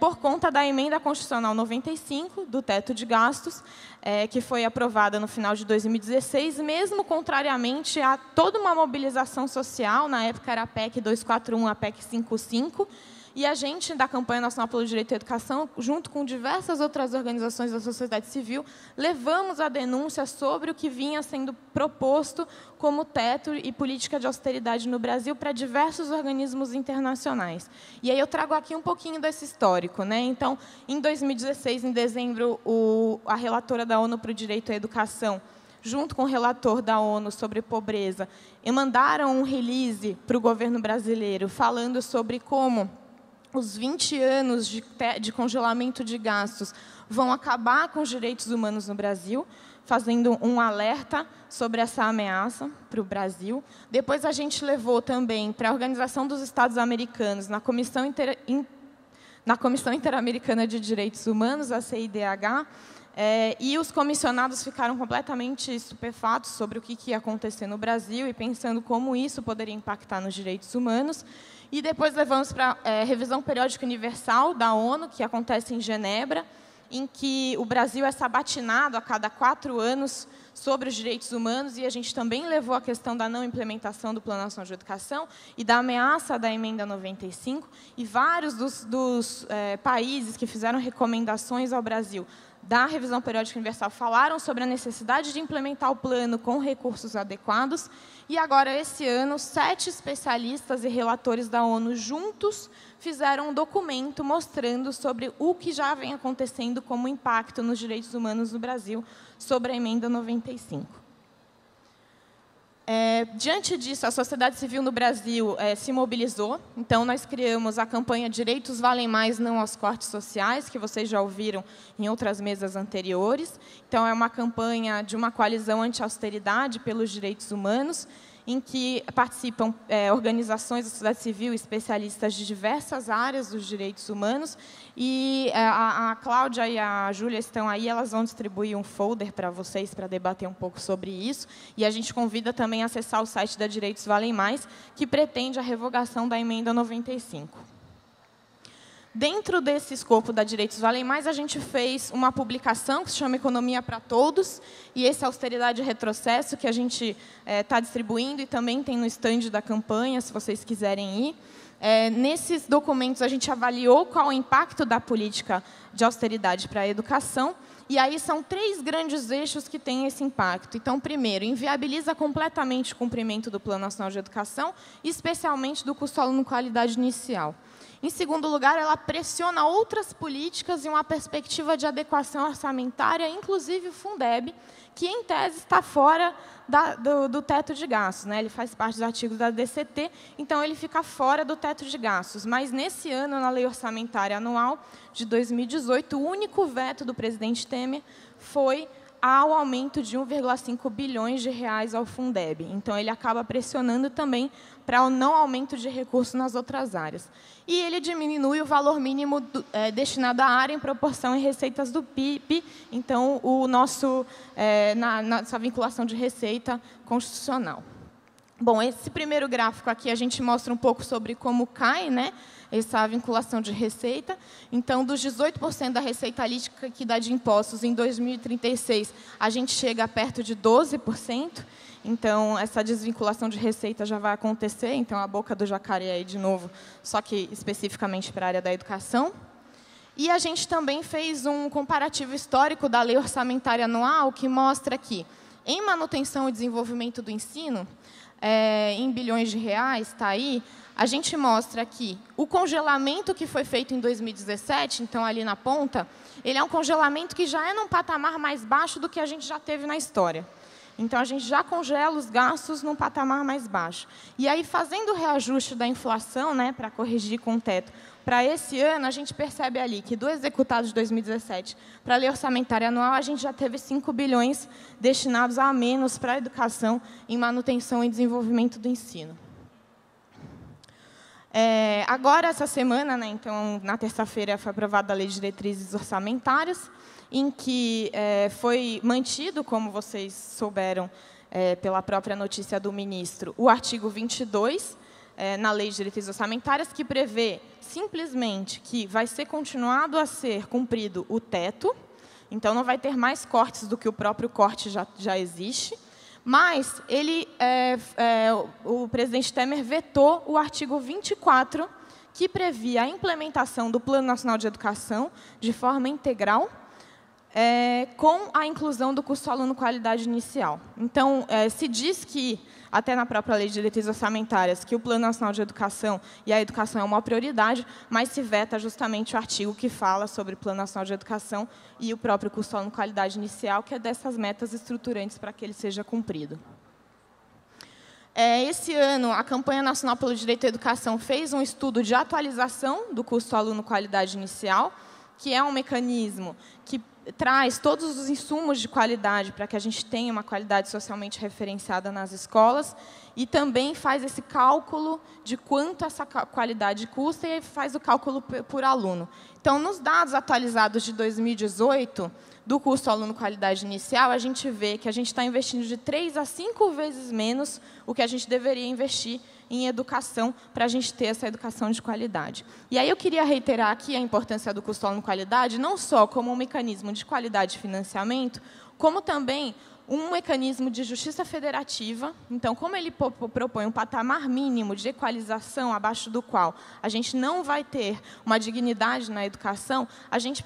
Por conta da emenda constitucional 95, do teto de gastos, que foi aprovada no final de 2016, mesmo contrariamente a toda uma mobilização social, na época era a PEC 241, a PEC 55, e a gente, da Campanha Nacional pelo Direito à Educação, junto com diversas outras organizações da sociedade civil, levamos a denúncia sobre o que vinha sendo proposto como teto e política de austeridade no Brasil para diversos organismos internacionais. E aí eu trago aqui um pouquinho desse histórico, né? Então, em 2016, em dezembro, a relatora da ONU para o Direito à Educação, junto com o relator da ONU sobre pobreza, mandaram um release para o governo brasileiro falando sobre como os 20 anos de congelamento de gastos vão acabar com os direitos humanos no Brasil, fazendo um alerta sobre essa ameaça para o Brasil. Depois, a gente levou também para a Organização dos Estados Americanos, na Comissão Interamericana de Direitos Humanos, a CIDH, e os comissionados ficaram completamente estupefatos sobre o que ia acontecer no Brasil e pensando como isso poderia impactar nos direitos humanos. E depois levamos para a Revisão Periódica Universal da ONU, que acontece em Genebra, em que o Brasil é sabatinado a cada 4 anos sobre os direitos humanos, e a gente também levou a questão da não implementação do Plano Nacional de Educação e da ameaça da Emenda 95, e vários dos países que fizeram recomendações ao Brasil da Revisão Periódica Universal falaram sobre a necessidade de implementar o plano com recursos adequados. E agora, esse ano, 7 especialistas e relatores da ONU juntos fizeram um documento mostrando sobre o que já vem acontecendo como impacto nos direitos humanos no Brasil sobre a Emenda 95. Diante disso, a sociedade civil no Brasil se mobilizou. Então, nós criamos a campanha Direitos Valem Mais, Não aos Cortes Sociais, que vocês já ouviram em outras mesas anteriores. Então, é uma campanha de uma coalizão anti-austeridade pelos direitos humanos, em que participam organizações da sociedade civil, especialistas de diversas áreas dos direitos humanos. E a Cláudia e a Júlia estão aí, elas vão distribuir um folder para vocês para debater um pouco sobre isso. E a gente convida também a acessar o site da Direitos Valem Mais, que pretende a revogação da Emenda 95. Dentro desse escopo da Direitos Valem Mais, a gente fez uma publicação que se chama Economia para Todos, e esse Austeridade e Retrocesso, que a gente está distribuindo e também tem no stand da campanha, se vocês quiserem ir. Nesses documentos, a gente avaliou qual o impacto da política de austeridade para a educação, e aí são 3 grandes eixos que têm esse impacto. Então, primeiro, inviabiliza completamente o cumprimento do Plano Nacional de Educação, especialmente do custo aluno qualidade inicial. Em segundo lugar, ela pressiona outras políticas em uma perspectiva de adequação orçamentária, inclusive o Fundeb, que, em tese, está fora do teto de gastos, né? Ele faz parte dos artigos da DCT, então ele fica fora do teto de gastos. Mas, nesse ano, na Lei Orçamentária Anual de 2018, o único veto do presidente Temer foi ao aumento de 1,5 bilhões de reais ao Fundeb. Então, ele acaba pressionando também para o não aumento de recursos nas outras áreas. E ele diminui o valor mínimo destinado à área em proporção em receitas do PIB, então, o nosso, nossa vinculação de receita constitucional. Bom, esse primeiro gráfico aqui, a gente mostra um pouco sobre como cai, né, essa vinculação de receita. Então, dos 18% da receita líquida de impostos em 2036, a gente chega a perto de 12%. Então, essa desvinculação de receita já vai acontecer. Então, a boca do jacaré aí de novo, só que especificamente para a área da educação. E a gente também fez um comparativo histórico da Lei Orçamentária Anual, que mostra que, em manutenção e desenvolvimento do ensino, em bilhões de reais, está aí, a gente mostra que o congelamento que foi feito em 2017, então, ali na ponta, ele é um congelamento que já é num patamar mais baixo do que a gente já teve na história. Então, a gente já congela os gastos num patamar mais baixo. E aí, fazendo o reajuste da inflação, né, para corrigir com o teto, para esse ano, a gente percebe ali que, do executado de 2017 para a Lei Orçamentária Anual, a gente já teve 5 bilhões destinados a menos para a educação em manutenção e desenvolvimento do ensino. Agora, essa semana, né, então, na terça-feira, foi aprovada a Lei de Diretrizes Orçamentárias, em que foi mantido, como vocês souberam pela própria notícia do ministro, o artigo 22, na Lei de Diretrizes Orçamentárias, que prevê simplesmente que vai ser continuado a ser cumprido o teto, então não vai ter mais cortes do que o próprio corte já existe, mas o presidente Temer vetou o artigo 24, que previa a implementação do Plano Nacional de Educação de forma integral, com a inclusão do custo aluno qualidade inicial. Então, se diz que, até na própria Lei de Diretrizes Orçamentárias, que o Plano Nacional de Educação e a educação é uma prioridade, mas se veta justamente o artigo que fala sobre o Plano Nacional de Educação e o próprio custo aluno qualidade inicial, que é dessas metas estruturantes para que ele seja cumprido. Esse ano, a Campanha Nacional pelo Direito à Educação fez um estudo de atualização do custo aluno qualidade inicial, que é um mecanismo que traz todos os insumos de qualidade para que a gente tenha uma qualidade socialmente referenciada nas escolas e também faz esse cálculo de quanto essa qualidade custa e faz o cálculo por aluno. Então, nos dados atualizados de 2018, do custo aluno qualidade inicial, a gente vê que a gente está investindo de 3 a 5 vezes menos o que a gente deveria investir em educação para a gente ter essa educação de qualidade. E aí eu queria reiterar aqui a importância do custo aluno qualidade, não só como um mecanismo de qualidade de financiamento, como também um mecanismo de justiça federativa. Então, como ele propõe um patamar mínimo de equalização abaixo do qual a gente não vai ter uma dignidade na educação, a gente,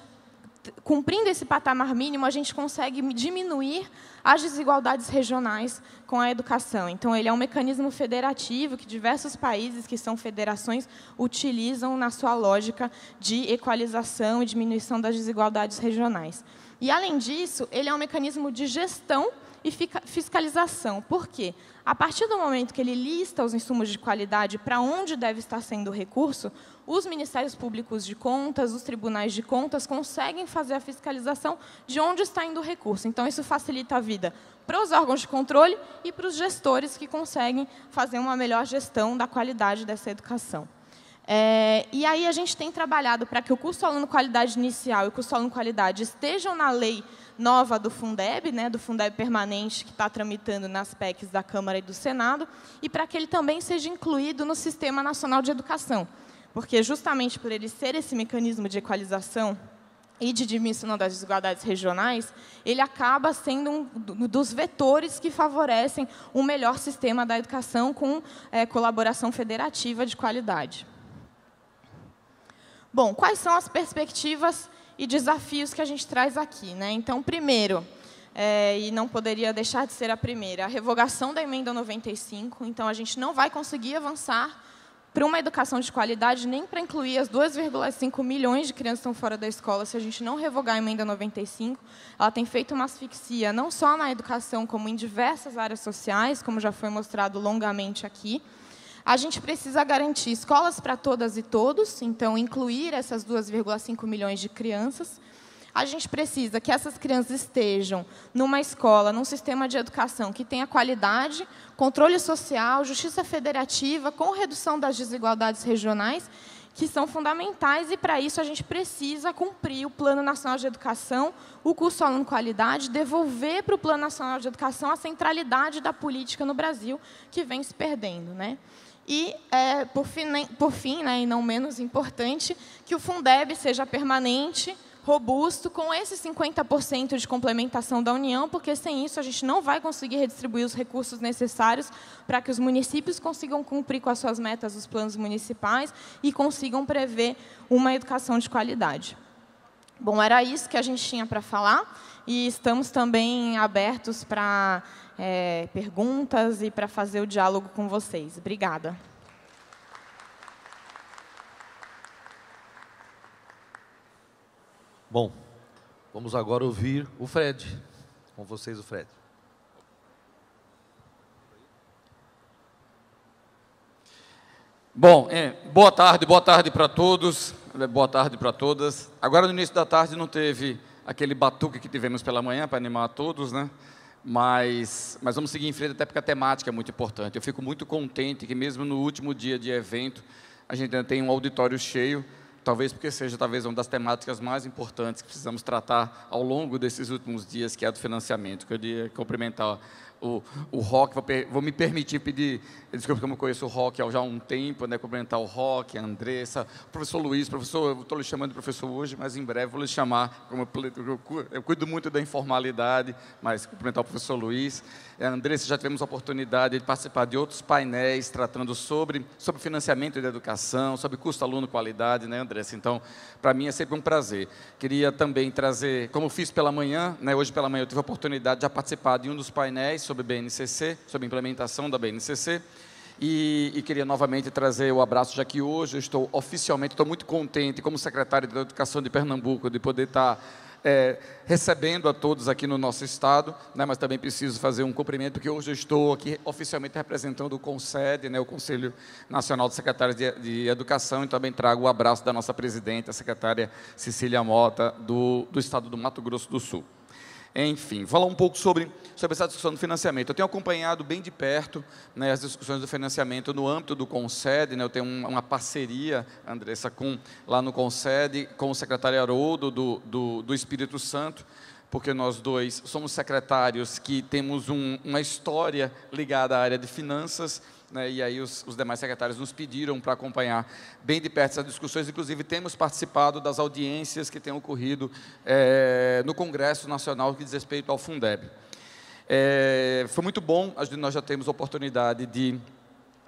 cumprindo esse patamar mínimo, a gente consegue diminuir as desigualdades regionais com a educação. Então, ele é um mecanismo federativo que diversos países que são federações utilizam na sua lógica de equalização e diminuição das desigualdades regionais. E, além disso, ele é um mecanismo de gestão e fiscalização. Por quê? A partir do momento que ele lista os insumos de qualidade para onde deve estar sendo o recurso, os Ministérios Públicos de Contas, os Tribunais de Contas, conseguem fazer a fiscalização de onde está indo o recurso. Então, isso facilita a vida para os órgãos de controle e para os gestores que conseguem fazer uma melhor gestão da qualidade dessa educação. E aí a gente tem trabalhado para que o custo aluno qualidade inicial e o custo aluno qualidade estejam na lei nova do Fundeb, né, do Fundeb permanente, que está tramitando nas PECs da Câmara e do Senado, e para que ele também seja incluído no Sistema Nacional de Educação. Porque, justamente por ele ser esse mecanismo de equalização e de diminuição das desigualdades regionais, ele acaba sendo um dos vetores que favorecem um melhor sistema da educação com colaboração federativa de qualidade. Bom, quais são as perspectivas e desafios que a gente traz aqui, né? Então, primeiro, e não poderia deixar de ser a primeira, a revogação da emenda 95. Então, a gente não vai conseguir avançar para uma educação de qualidade, nem para incluir as 2,5 milhões de crianças que estão fora da escola, se a gente não revogar a emenda 95. Ela tem feito uma asfixia, não só na educação, como em diversas áreas sociais, como já foi mostrado longamente aqui. A gente precisa garantir escolas para todas e todos, então, incluir essas 2,5 milhões de crianças. A gente precisa que essas crianças estejam numa escola, num sistema de educação que tenha qualidade, controle social, justiça federativa, com redução das desigualdades regionais, que são fundamentais, e, para isso, a gente precisa cumprir o Plano Nacional de Educação, o custo aluno qualidade, devolver para o Plano Nacional de Educação a centralidade da política no Brasil, que vem se perdendo, né? E, por fim, né, e não menos importante, que o Fundeb seja permanente, robusto, com esses 50% de complementação da União, porque, sem isso, a gente não vai conseguir redistribuir os recursos necessários para que os municípios consigam cumprir com as suas metas dos planos municipais e consigam prever uma educação de qualidade. Bom, era isso que a gente tinha para falar, e estamos também abertos para perguntas e para fazer o diálogo com vocês. Obrigada. Bom, vamos agora ouvir o Fred. Com vocês, o Fred. Bom, boa tarde para todos, boa tarde para todas. Agora, no início da tarde, não teve aquele batuque que tivemos pela manhã para animar a todos, né? Mas vamos seguir em frente, até porque a temática é muito importante. Eu fico muito contente que, mesmo no último dia de evento, a gente ainda tem um auditório cheio, talvez porque seja uma das temáticas mais importantes que precisamos tratar ao longo desses últimos dias, que é a do financiamento. Eu queria cumprimentar o Roque, vou me permitir pedir, desculpa, como eu conheço o Roque há já um tempo, né, cumprimentar o Roque, a Andressa, o professor Luiz, professor, eu estou lhe chamando de professor hoje, mas em breve vou lhe chamar, como eu cuido muito da informalidade, mas cumprimentar o professor Luiz. A Andressa, já tivemos a oportunidade de participar de outros painéis tratando sobre financiamento da educação, sobre custo aluno qualidade, né, Andressa? Então, para mim é sempre um prazer. Queria também trazer, como fiz pela manhã, né, hoje pela manhã eu tive a oportunidade de já participar de um dos painéis sobre BNCC, sobre a implementação da BNCC, e queria novamente trazer o abraço, já que hoje eu estou oficialmente, estou muito contente, como secretário da Educação de Pernambuco, de poder estar recebendo a todos aqui no nosso estado, né, mas também preciso fazer um cumprimento, porque hoje eu estou aqui oficialmente representando o CONSED, né, o Conselho Nacional de Secretários de Educação, e também trago o abraço da nossa presidente, a secretária Cecília Mota, do estado do Mato Grosso do Sul. Enfim, falar um pouco sobre essa discussão do financiamento. Eu tenho acompanhado bem de perto, né, as discussões do financiamento no âmbito do CONSED, né, eu tenho uma parceria, Andressa, lá no CONSED, com o secretário Haroldo do Espírito Santo, porque nós dois somos secretários que temos uma história ligada à área de finanças, né, e aí os demais secretários nos pediram para acompanhar bem de perto essas discussões. Inclusive, temos participado das audiências que têm ocorrido no Congresso Nacional que diz respeito ao Fundeb. Foi muito bom, nós já temos a oportunidade de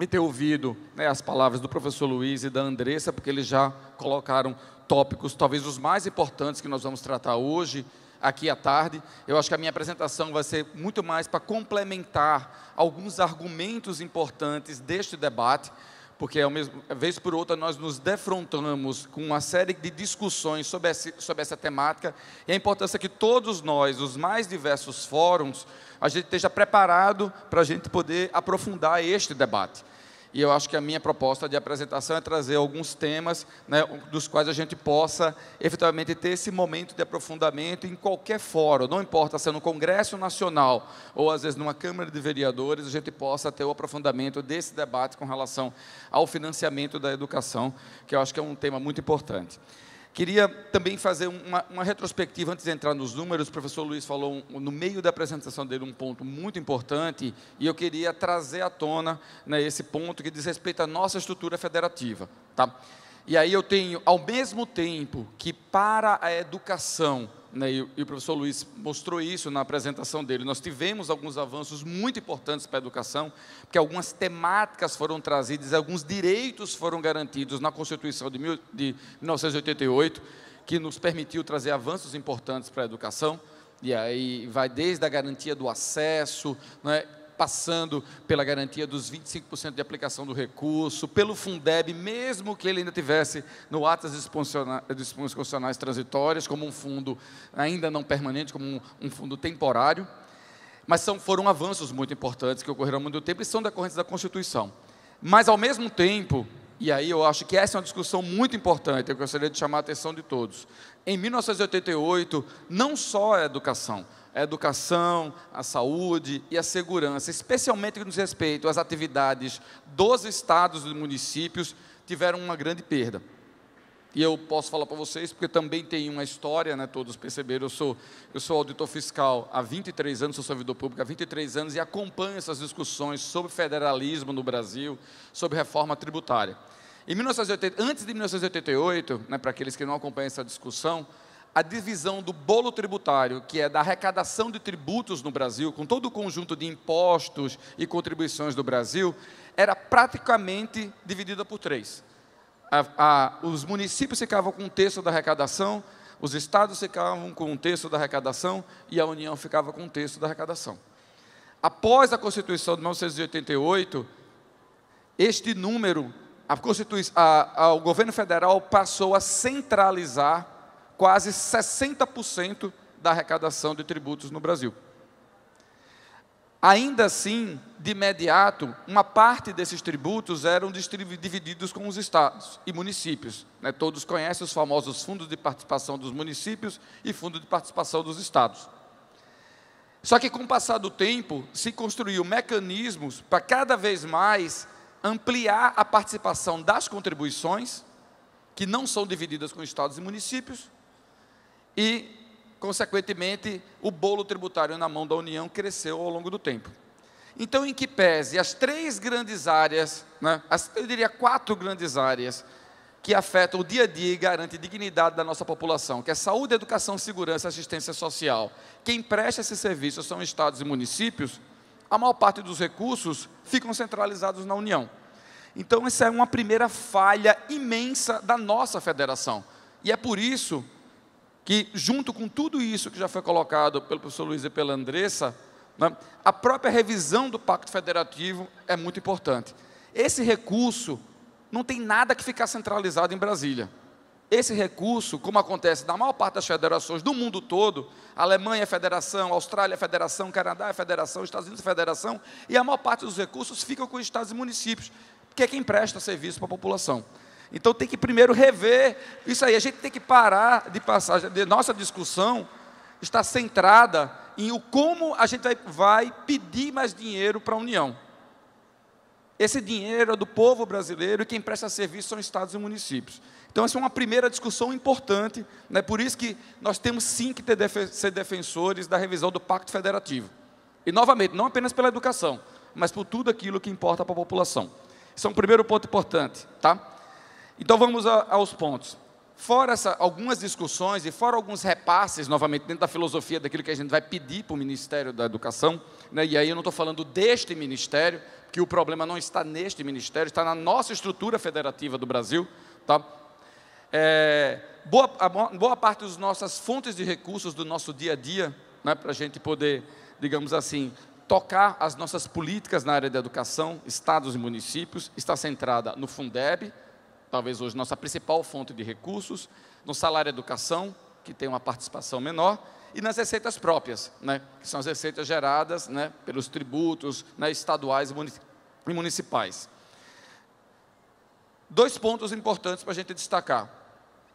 ter ouvido, né, as palavras do professor Luiz e da Andressa, porque eles já colocaram tópicos, talvez os mais importantes que nós vamos tratar hoje, aqui à tarde. Eu acho que a minha apresentação vai ser muito mais para complementar alguns argumentos importantes deste debate, porque, vez por outra, nós nos defrontamos com uma série de discussões sobre essa temática, e a importância que todos nós, os mais diversos fóruns, a gente esteja preparado para a gente poder aprofundar este debate. E eu acho que a minha proposta de apresentação é trazer alguns temas, né, dos quais a gente possa, efetivamente, ter esse momento de aprofundamento em qualquer fórum, não importa se é no Congresso Nacional ou, às vezes, numa Câmara de Vereadores, a gente possa ter o aprofundamento desse debate com relação ao financiamento da educação, que eu acho que é um tema muito importante. Queria também fazer uma retrospectiva, antes de entrar nos números. O professor Luiz falou, no meio da apresentação dele, um ponto muito importante, e eu queria trazer à tona, né, esse ponto que diz respeito à nossa estrutura federativa. Tá? E aí eu tenho, ao mesmo tempo que para a educação, né, e o professor Luiz mostrou isso na apresentação dele, nós tivemos alguns avanços muito importantes para a educação, porque algumas temáticas foram trazidas, alguns direitos foram garantidos na Constituição de 1988, que nos permitiu trazer avanços importantes para a educação, e aí vai desde a garantia do acesso, né, passando pela garantia dos 25% de aplicação do recurso, pelo Fundeb, mesmo que ele ainda tivesse no ato das disposições constitucionais transitórias, como um fundo ainda não permanente, como um fundo temporário, mas foram avanços muito importantes que ocorreram há muito tempo e são decorrentes da Constituição. Mas, ao mesmo tempo, e aí eu acho que essa é uma discussão muito importante, eu gostaria de chamar a atenção de todos, em 1988, não só a educação, a saúde e a segurança, especialmente no que diz respeito às atividades dos estados e municípios, tiveram uma grande perda. E eu posso falar para vocês, porque também tem uma história, né, todos perceberam, eu sou auditor fiscal há 23 anos, sou servidor público há 23 anos, e acompanho essas discussões sobre federalismo no Brasil, sobre reforma tributária. Antes de 1988, né, para aqueles que não acompanham essa discussão, a divisão do bolo tributário, que é da arrecadação de tributos no Brasil, com todo o conjunto de impostos e contribuições do Brasil, era praticamente dividida por 3. Os municípios ficavam com 1/3 da arrecadação, os estados ficavam com 1/3 da arrecadação e a União ficava com 1/3 da arrecadação. Após a Constituição de 1988, este número, o governo federal passou a centralizar quase 60% da arrecadação de tributos no Brasil. Ainda assim, de imediato, uma parte desses tributos eram divididos com os estados e municípios. Né? Todos conhecem os famosos fundos de participação dos municípios e fundo de participação dos estados. Só que, com o passar do tempo, se construiu mecanismos para cada vez mais ampliar a participação das contribuições, que não são divididas com estados e municípios, e, consequentemente, o bolo tributário na mão da União cresceu ao longo do tempo. Então, em que pese as 3 grandes áreas, né, eu diria 4 grandes áreas, que afetam o dia a dia e garantem a dignidade da nossa população, que é saúde, educação, segurança e assistência social. Quem presta esses serviços são estados e municípios, a maior parte dos recursos ficam centralizados na União. Então, essa é uma primeira falha imensa da nossa federação. E é por isso que, junto com tudo isso que já foi colocado pelo professor Luiz e pela Andressa, né, a própria revisão do Pacto Federativo é muito importante. Esse recurso não tem nada que ficar centralizado em Brasília. Esse recurso, como acontece na maior parte das federações do mundo todo, a Alemanha é federação, a Austrália é federação, o Canadá é federação, os Estados Unidos é federação, e a maior parte dos recursos ficam com os estados e municípios, porque é quem presta serviço para a população. Então, tem que primeiro rever isso aí. A gente tem que parar de passar, nossa discussão está centrada em como a gente vai pedir mais dinheiro para a União. Esse dinheiro é do povo brasileiro e quem presta serviço são estados e municípios. Então, essa é uma primeira discussão importante, né? Por isso que nós temos sim que ser defensores da revisão do Pacto Federativo. E, novamente, não apenas pela educação, mas por tudo aquilo que importa para a população. Esse é um primeiro ponto importante, tá? Então, vamos aos pontos. Fora algumas discussões e fora alguns repasses, novamente, dentro da filosofia daquilo que a gente vai pedir para o Ministério da Educação, né? E aí eu não estou falando deste Ministério, que o problema não está neste Ministério, está na nossa estrutura federativa do Brasil, tá? Boa parte das nossas fontes de recursos do nosso dia a dia, né, para a gente poder, digamos assim, tocar as nossas políticas na área da educação, estados e municípios, está centrada no Fundeb, talvez hoje nossa principal fonte de recursos, no salário educação, que tem uma participação menor, e nas receitas próprias, né, que são as receitas geradas, né, pelos tributos, né, estaduais e municipais. 2 pontos importantes para a gente destacar,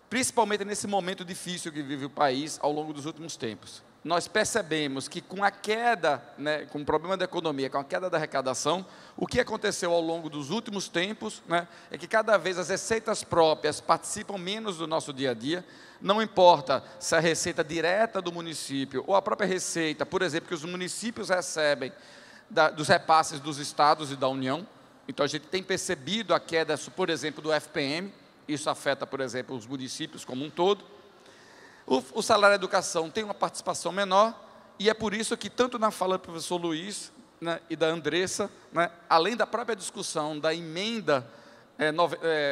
principalmente nesse momento difícil que vive o país ao longo dos últimos tempos. Nós percebemos que com a queda, né, com o problema da economia, com a queda da arrecadação, o que aconteceu ao longo dos últimos tempos, né, é que cada vez as receitas próprias participam menos do nosso dia a dia, não importa se a receita direta do município ou a própria receita, por exemplo, que os municípios recebem dos repasses dos estados e da União. Então a gente tem percebido a queda, por exemplo, do FPM, isso afeta, por exemplo, os municípios como um todo. O salário da educação tem uma participação menor, e é por isso que, tanto na fala do professor Luiz, né, e da Andressa, né, além da própria discussão da emenda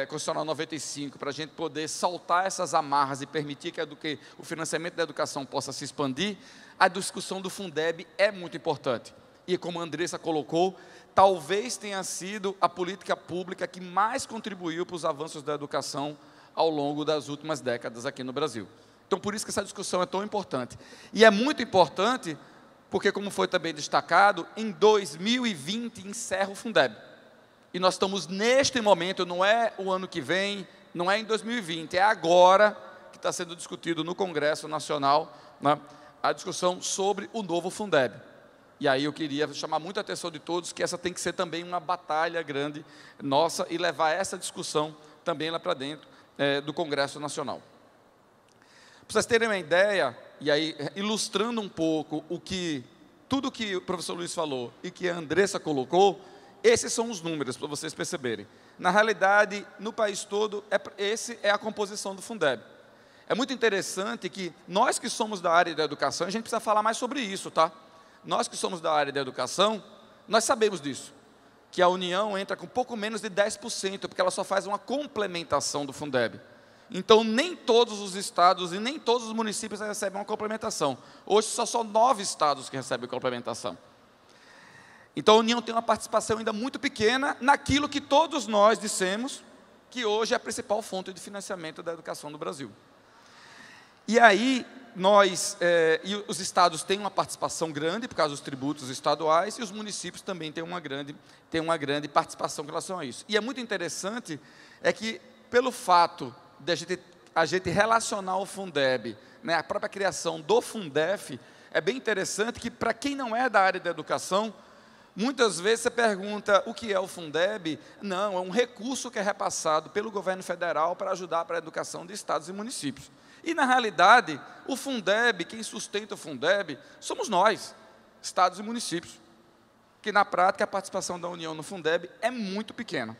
Constitucional 95, para a gente poder soltar essas amarras e permitir que o financiamento da educação possa se expandir, a discussão do Fundeb é muito importante. E como a Andressa colocou, talvez tenha sido a política pública que mais contribuiu para os avanços da educação ao longo das últimas décadas aqui no Brasil. Então, por isso que essa discussão é tão importante. E é muito importante porque, como foi também destacado, em 2020 encerra o Fundeb. E nós estamos neste momento, não é o ano que vem, não é em 2020, é agora que está sendo discutido no Congresso Nacional, né, a discussão sobre o novo Fundeb. E aí eu queria chamar muita atenção de todos que essa tem que ser também uma batalha grande nossa e levar essa discussão também lá para dentro do Congresso Nacional. Para vocês terem uma ideia, e aí ilustrando um pouco tudo que o professor Luiz falou e que a Andressa colocou, esses são os números para vocês perceberem. Na realidade, no país todo, esse é a composição do Fundeb. É muito interessante que nós que somos da área da educação, a gente precisa falar mais sobre isso, tá? Nós que somos da área da educação, nós sabemos disso, que a União entra com pouco menos de 10%, porque ela só faz uma complementação do Fundeb. Então, nem todos os estados e nem todos os municípios recebem uma complementação. Hoje, só são 9 estados que recebem complementação. Então, a União tem uma participação ainda muito pequena naquilo que todos nós dissemos que hoje é a principal fonte de financiamento da educação do Brasil. E aí, e os estados têm uma participação grande por causa dos tributos estaduais, e os municípios também têm uma grande participação em relação a isso. E é muito interessante, que pelo fato de a gente relacionar o Fundeb, né, a própria criação do Fundef, é bem interessante que, para quem não é da área da educação, muitas vezes você pergunta o que é o Fundeb. Não, é um recurso que é repassado pelo governo federal para ajudar para a educação de estados e municípios. E, na realidade, o Fundeb, quem sustenta o Fundeb, somos nós, estados e municípios, que, na prática, a participação da União no Fundeb é muito pequena.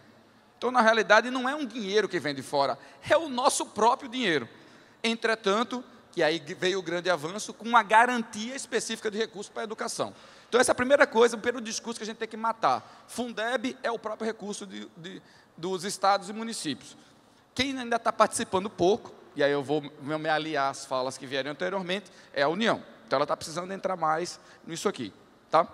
Então, na realidade, não é um dinheiro que vem de fora, é o nosso próprio dinheiro. Entretanto, que aí veio o grande avanço, com uma garantia específica de recursos para a educação. Então, essa é a primeira coisa, o primeiro discurso que a gente tem que matar. Fundeb é o próprio recurso dos estados e municípios. Quem ainda está participando pouco, e aí eu vou me aliar às falas que vieram anteriormente, é a União. Então, ela está precisando entrar mais nisso aqui, tá?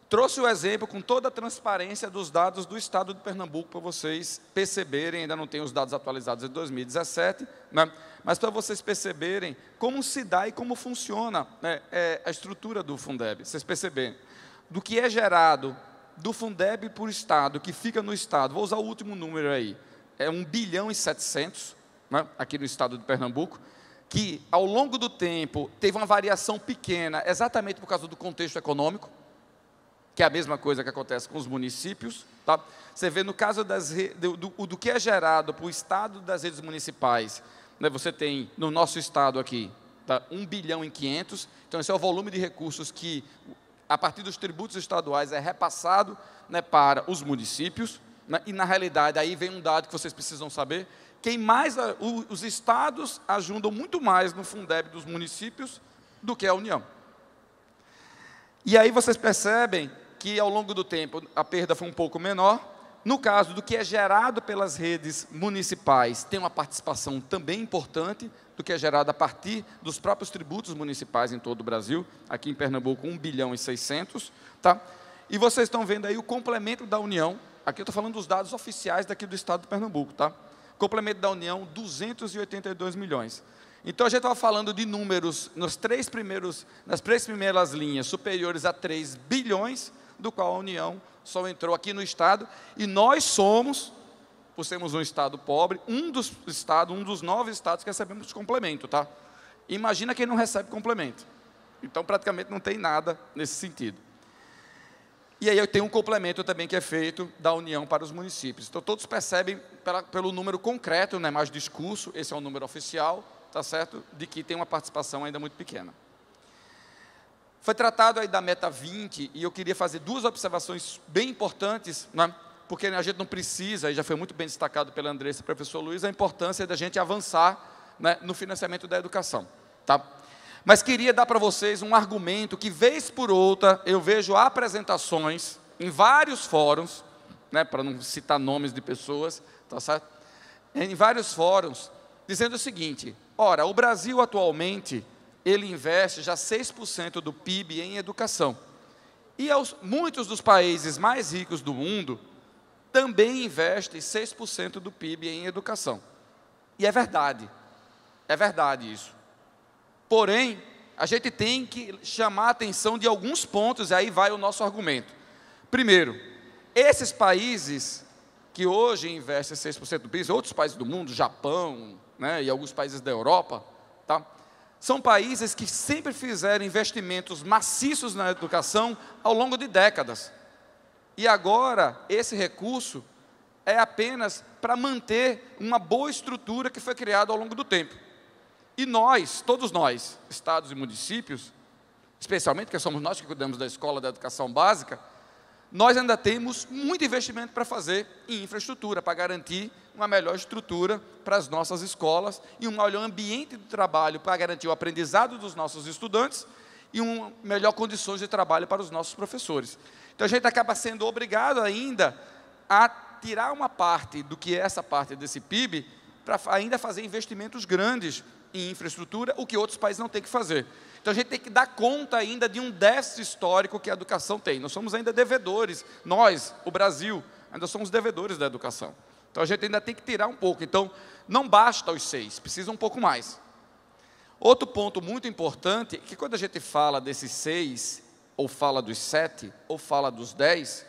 Trouxe o exemplo com toda a transparência dos dados do estado de Pernambuco para vocês perceberem, ainda não tem os dados atualizados de 2017, né? Mas para vocês perceberem como se dá e como funciona, né, a estrutura do Fundeb. Vocês perceberem, do que é gerado do Fundeb por estado, que fica no estado, vou usar o último número aí, é 1,7 bilhão, né, aqui no estado de Pernambuco, que ao longo do tempo teve uma variação pequena, exatamente por causa do contexto econômico, que é a mesma coisa que acontece com os municípios. Tá? Você vê no caso do que é gerado para o estado das redes municipais, né, você tem no nosso estado aqui, tá, 1,5 bilhão, então esse é o volume de recursos que, a partir dos tributos estaduais, é repassado, né, para os municípios, né, e na realidade, aí vem um dado que vocês precisam saber, os estados ajudam muito mais no Fundeb dos municípios do que a União. E aí vocês percebem que ao longo do tempo a perda foi um pouco menor, No caso do que é gerado pelas redes municipais, tem uma participação também importante do que é gerado a partir dos próprios tributos municipais em todo o Brasil, aqui em Pernambuco 1 bilhão e 600, tá? E vocês estão vendo aí o complemento da União, aqui eu estou falando dos dados oficiais daqui do estado de Pernambuco, tá? Complemento da União, 282 milhões. Então, a gente estava falando de números nas três primeiras linhas superiores a 3 bilhões, do qual a União só entrou aqui no estado, e nós somos, por sermos um estado pobre, um dos 9 estados que recebemos complemento, tá? Imagina quem não recebe complemento. Então, praticamente não tem nada nesse sentido. E aí eu tenho um complemento também que é feito da União para os municípios. Então, todos percebem pelo número concreto, não é mais discurso, esse é o número oficial, tá certo? De que tem uma participação ainda muito pequena. Foi tratado aí da meta 20, e eu queria fazer 2 observações bem importantes, né? Porque a gente não precisa, e já foi muito bem destacado pela Andressa e pelo professor Luiz, a importância da gente avançar, né, no financiamento da educação. Tá? Mas queria dar para vocês um argumento que, vez por outra, eu vejo apresentações em vários fóruns, né, para não citar nomes de pessoas, tá certo? Em vários fóruns, dizendo o seguinte: ora, o Brasil atualmente, ele investe já 6% do PIB em educação. E muitos dos países mais ricos do mundo também investem 6% do PIB em educação. E é verdade isso. Porém, a gente tem que chamar a atenção de alguns pontos, e aí vai o nosso argumento. Primeiro, esses países que hoje investem 6% do PIB, outros países do mundo, Japão, né, e alguns países da Europa, tá? São países que sempre fizeram investimentos maciços na educação ao longo de décadas. E agora, esse recurso é apenas para manter uma boa estrutura que foi criada ao longo do tempo. E nós, todos nós, estados e municípios, especialmente que somos nós que cuidamos da escola, da educação básica, nós ainda temos muito investimento para fazer em infraestrutura, para garantir uma melhor estrutura para as nossas escolas e um melhor ambiente de trabalho para garantir o aprendizado dos nossos estudantes e uma melhor condições de trabalho para os nossos professores. Então, a gente acaba sendo obrigado ainda a tirar uma parte do que é essa parte desse PIB para ainda fazer investimentos grandes em infraestrutura, o que outros países não têm que fazer. Então, a gente tem que dar conta ainda de um déficit histórico que a educação tem. Nós somos ainda devedores, nós, o Brasil, ainda somos devedores da educação. Então, a gente ainda tem que tirar um pouco. Então, não basta os 6, precisa um pouco mais. Outro ponto muito importante é que quando a gente fala desses 6, ou fala dos 7, ou fala dos 10,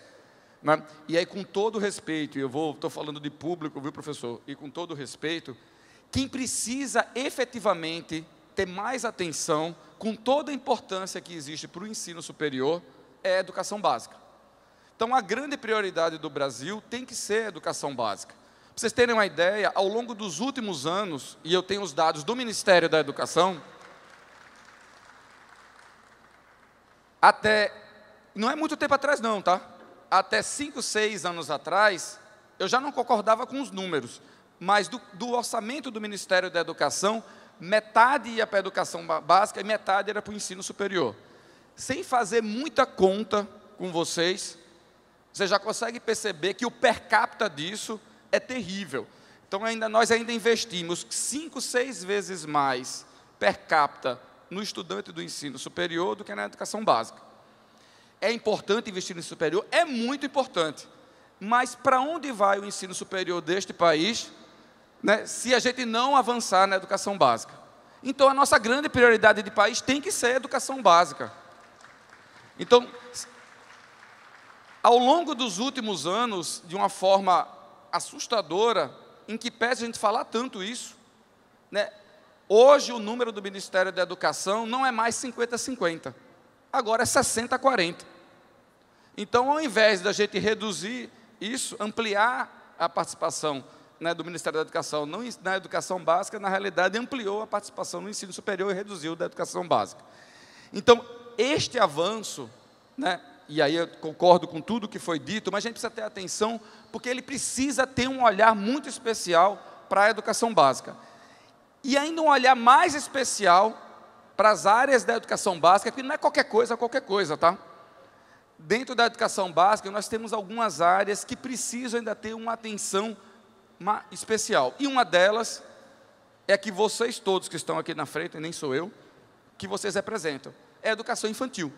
né, e aí com todo respeito, e estou falando de público, viu, professor? E com todo respeito, quem precisa efetivamente ter mais atenção, com toda a importância que existe para o ensino superior, é a educação básica. Então, a grande prioridade do Brasil tem que ser a educação básica. Para vocês terem uma ideia, ao longo dos últimos anos, e eu tenho os dados do Ministério da Educação, não é muito tempo atrás não, tá? Até 5, 6 anos atrás, eu já não concordava com os números, mas do orçamento do Ministério da Educação, metade ia para a educação básica e metade era para o ensino superior. Sem fazer muita conta com vocês, você já consegue perceber que o per capita disso é terrível. Então, nós ainda investimos 5, 6 vezes mais per capita no estudante do ensino superior do que na educação básica. É importante investir no superior? É muito importante. Mas para onde vai o ensino superior deste país, né, se a gente não avançar na educação básica? Então, a nossa grande prioridade de país tem que ser a educação básica. Então, ao longo dos últimos anos, de uma forma assustadora, em que pese a gente falar tanto isso, né, hoje o número do Ministério da Educação não é mais 50-50, agora é 60-40. Então, ao invés da gente reduzir isso, ampliar a participação, né, do Ministério da Educação na educação básica, na realidade ampliou a participação no ensino superior e reduziu da educação básica. Então, este avanço, né, e aí eu concordo com tudo que foi dito, mas a gente precisa ter atenção, porque ele precisa ter um olhar muito especial para a educação básica. E ainda um olhar mais especial para as áreas da educação básica, que não é qualquer coisa, tá? dentro da educação básica, nós temos algumas áreas que precisam ainda ter uma atenção especial. E uma delas é que vocês todos que estão aqui na frente, e nem sou eu, que vocês representam, é a educação infantil.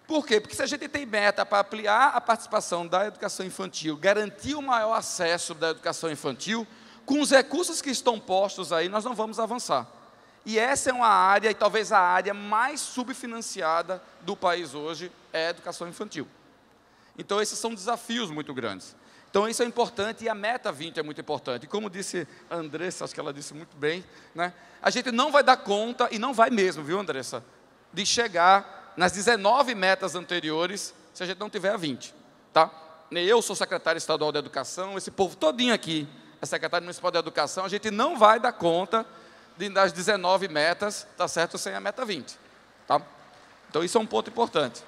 Por quê? Porque se a gente tem meta para ampliar a participação da educação infantil, garantir o maior acesso da educação infantil, com os recursos que estão postos aí, nós não vamos avançar. E essa é uma área, e talvez a área mais subfinanciada do país hoje, é a educação infantil. Então, esses são desafios muito grandes. Então, isso é importante e a meta 20 é muito importante. E como disse a Andressa, acho que ela disse muito bem, né? A gente não vai dar conta, e não vai mesmo, viu, Andressa, de chegar nas 19 metas anteriores, se a gente não tiver a 20. Tá? Eu sou secretário estadual de educação, esse povo todinho aqui é secretário municipal de educação, a gente não vai dar conta das 19 metas, tá certo, sem a meta 20. Tá? Então, isso é um ponto importante.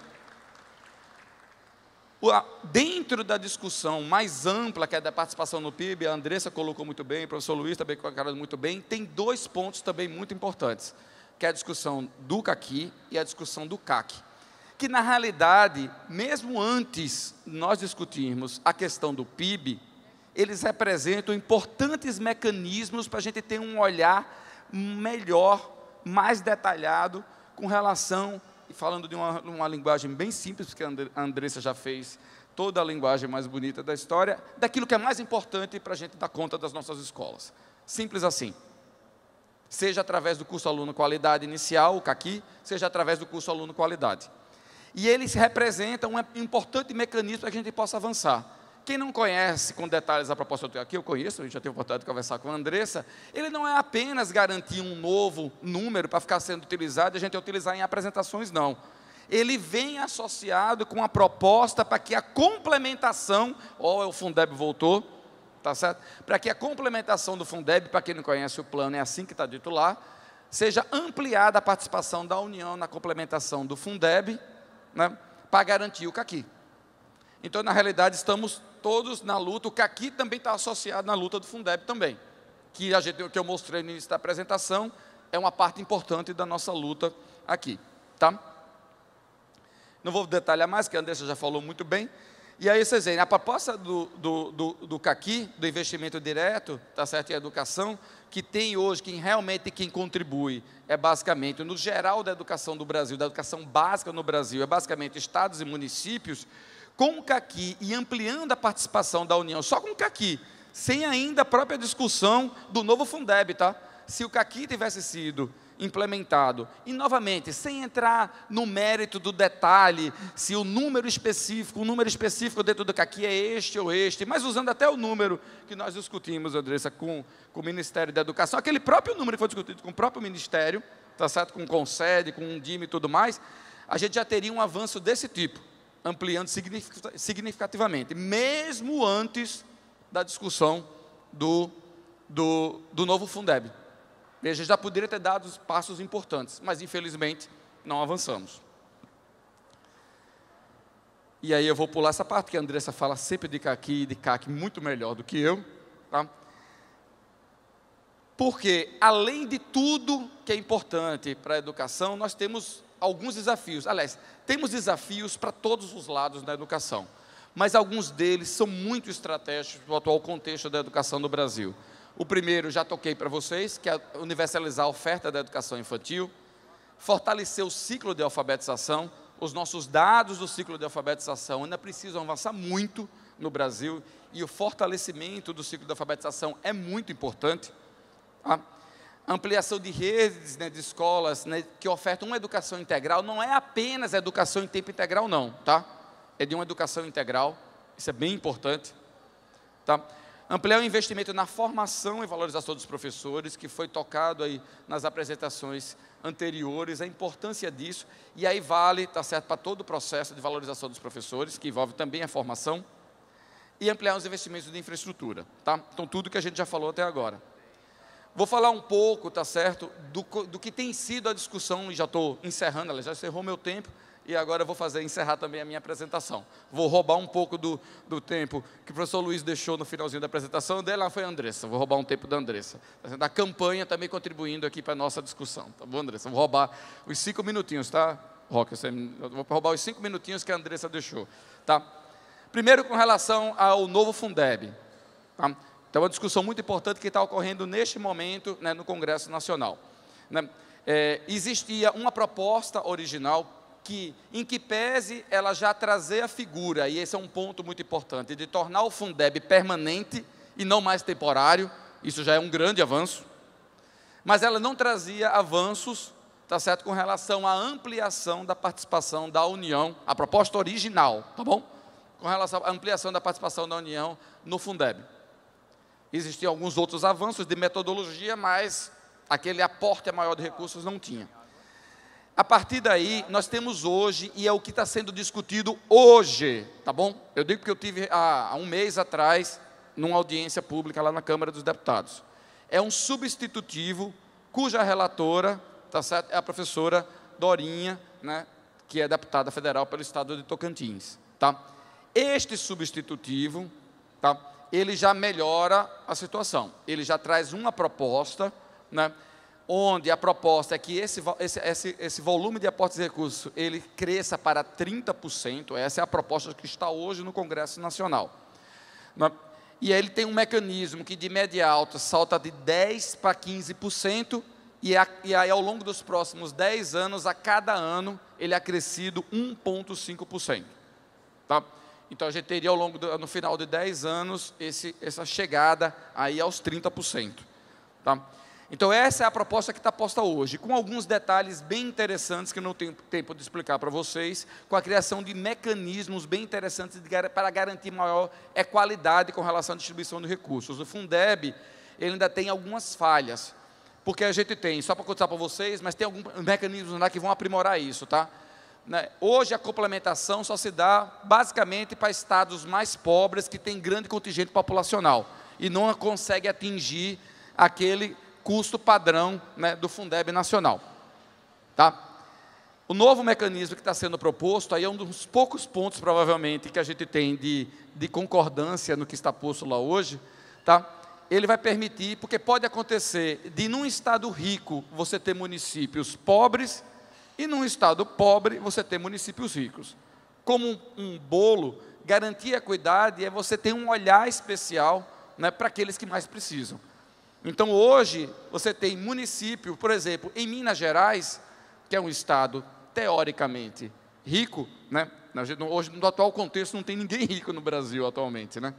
Dentro da discussão mais ampla, que é da participação no PIB, a Andressa colocou muito bem, o professor Luiz também colocou muito bem, tem 2 pontos também muito importantes, que é a discussão do CAQI e a discussão do CAC, que na realidade, mesmo antes nós discutirmos a questão do PIB, eles representam importantes mecanismos para a gente ter um olhar melhor, mais detalhado, com relação, e falando de uma linguagem bem simples, porque a Andressa já fez toda a linguagem mais bonita da história, daquilo que é mais importante para a gente dar conta das nossas escolas. Simples assim. Seja através do curso Aluno Qualidade Inicial, o CAQI, seja através do curso Aluno Qualidade. E eles representam um importante mecanismo para que a gente possa avançar. Quem não conhece com detalhes a proposta do CAQI, eu conheço, a gente já teve a oportunidade de conversar com a Andressa, ele não é apenas garantir um novo número para ficar sendo utilizado e a gente utilizar em apresentações, não. Ele vem associado com a proposta para que a complementação, o Fundeb voltou, tá certo? Para que a complementação do Fundeb, para quem não conhece o plano, é assim que está dito lá, seja ampliada a participação da União na complementação do Fundeb, né, para garantir o CAQI. Então, na realidade, estamos todos na luta. O CAQI também está associado na luta do Fundeb também, que eu mostrei no início da apresentação, é uma parte importante da nossa luta aqui. Tá? Não vou detalhar mais, que a Andressa já falou muito bem. E aí vocês veem, a proposta do CAQI, do investimento direto, tá certo, em educação, que tem hoje, quem contribui, é basicamente, no geral da educação do Brasil, da educação básica no Brasil, é basicamente estados e municípios, com o CAQI e ampliando a participação da União, só com o CAQI, sem ainda a própria discussão do novo Fundeb, tá? Se o CAQI tivesse sido implementado, e novamente, sem entrar no mérito do detalhe, se o número específico dentro do CAQI é este ou este, mas usando até o número que nós discutimos, Andressa, com o Ministério da Educação, aquele próprio número que foi discutido com o próprio Ministério, tá certo? Com o CONSED, com o DIME e tudo mais, a gente já teria um avanço desse tipo, ampliando significativamente, mesmo antes da discussão do novo Fundeb. Veja, já poderia ter dado passos importantes, mas infelizmente não avançamos. E aí eu vou pular essa parte, que a Andressa fala sempre de CAQI e de CAC muito melhor do que eu, tá? Porque, além de tudo que é importante para a educação, nós temos alguns desafios. Aliás, temos desafios para todos os lados da educação, mas alguns deles são muito estratégicos para o atual contexto da educação no Brasil. O primeiro, já toquei para vocês, que é universalizar a oferta da educação infantil, fortalecer o ciclo de alfabetização. Os nossos dados do ciclo de alfabetização ainda precisam avançar muito no Brasil, e o fortalecimento do ciclo de alfabetização é muito importante. A ampliação de redes, né, de escolas, né, que ofertam uma educação integral, não é apenas a educação em tempo integral, não, tá? É de uma educação integral, isso é bem importante, tá? Ampliar o investimento na formação e valorização dos professores, que foi tocado aí nas apresentações anteriores, a importância disso, e aí vale, tá certo, para todo o processo de valorização dos professores, que envolve também a formação, e ampliar os investimentos de infraestrutura, tá? Então, tudo que a gente já falou até agora. Vou falar um pouco, tá certo, do que tem sido a discussão, e já estou encerrando, ela já encerrou meu tempo, e agora eu vou encerrar também a minha apresentação. Vou roubar um pouco do tempo que o professor Luiz deixou no finalzinho da apresentação, dela foi a Andressa, vou roubar um tempo da Andressa. Da campanha também contribuindo aqui para a nossa discussão, tá bom, Andressa? Vou roubar os 5 minutinhos, tá? Roque, eu vou roubar os 5 minutinhos que a Andressa deixou. Tá? Primeiro, com relação ao novo Fundeb. Tá? Então, é uma discussão muito importante que está ocorrendo neste momento, né, no Congresso Nacional. Né? Existia uma proposta original que, em que pese ela já trazer a figura, e esse é um ponto muito importante, de tornar o Fundeb permanente e não mais temporário, isso já é um grande avanço, mas ela não trazia avanços, tá certo, com relação à ampliação da participação da União, a proposta original, tá bom? Com relação à ampliação da participação da União no Fundeb. Existiam alguns outros avanços de metodologia, mas aquele aporte maior de recursos não tinha. A partir daí, nós temos hoje, e é o que está sendo discutido hoje, tá bom? Eu digo porque eu tive há um mês atrás, numa audiência pública lá na Câmara dos Deputados. É um substitutivo, cuja relatora, tá certo, é a professora Dorinha, né, que é deputada federal pelo estado de Tocantins. Tá? Este substitutivo, tá, ele já melhora a situação. Ele já traz uma proposta, né, onde a proposta é que esse volume de aportes de recursos ele cresça para 30%, essa é a proposta que está hoje no Congresso Nacional. E aí ele tem um mecanismo que de imediato salta de 10% para 15%, e aí ao longo dos próximos 10 anos, a cada ano, ele é acrescido 1,5%. Tá? Então a gente teria no final de 10 anos, essa chegada aí aos 30%. Tá? Então, essa é a proposta que está posta hoje, com alguns detalhes bem interessantes que eu não tenho tempo de explicar para vocês, com a criação de mecanismos bem interessantes para garantir maior qualidade com relação à distribuição de recursos. O Fundeb, ele ainda tem algumas falhas, porque a gente tem, só para contar para vocês, mas tem alguns mecanismos lá que vão aprimorar isso, tá? Hoje, a complementação só se dá, basicamente, para estados mais pobres, que têm grande contingente populacional, e não consegue atingir aquele custo padrão, né, do Fundeb nacional. Tá? O novo mecanismo que está sendo proposto, aí é um dos poucos pontos, provavelmente, que a gente tem de concordância no que está posto lá hoje, tá? Ele vai permitir, porque pode acontecer de, num estado rico, você ter municípios pobres, e num estado pobre, você ter municípios ricos. Como um bolo, garantir a equidade é você ter um olhar especial, né, para aqueles que mais precisam. Então, hoje, você tem município, por exemplo, em Minas Gerais, que é um estado teoricamente rico, né? Hoje, no atual contexto, não tem ninguém rico no Brasil atualmente, né?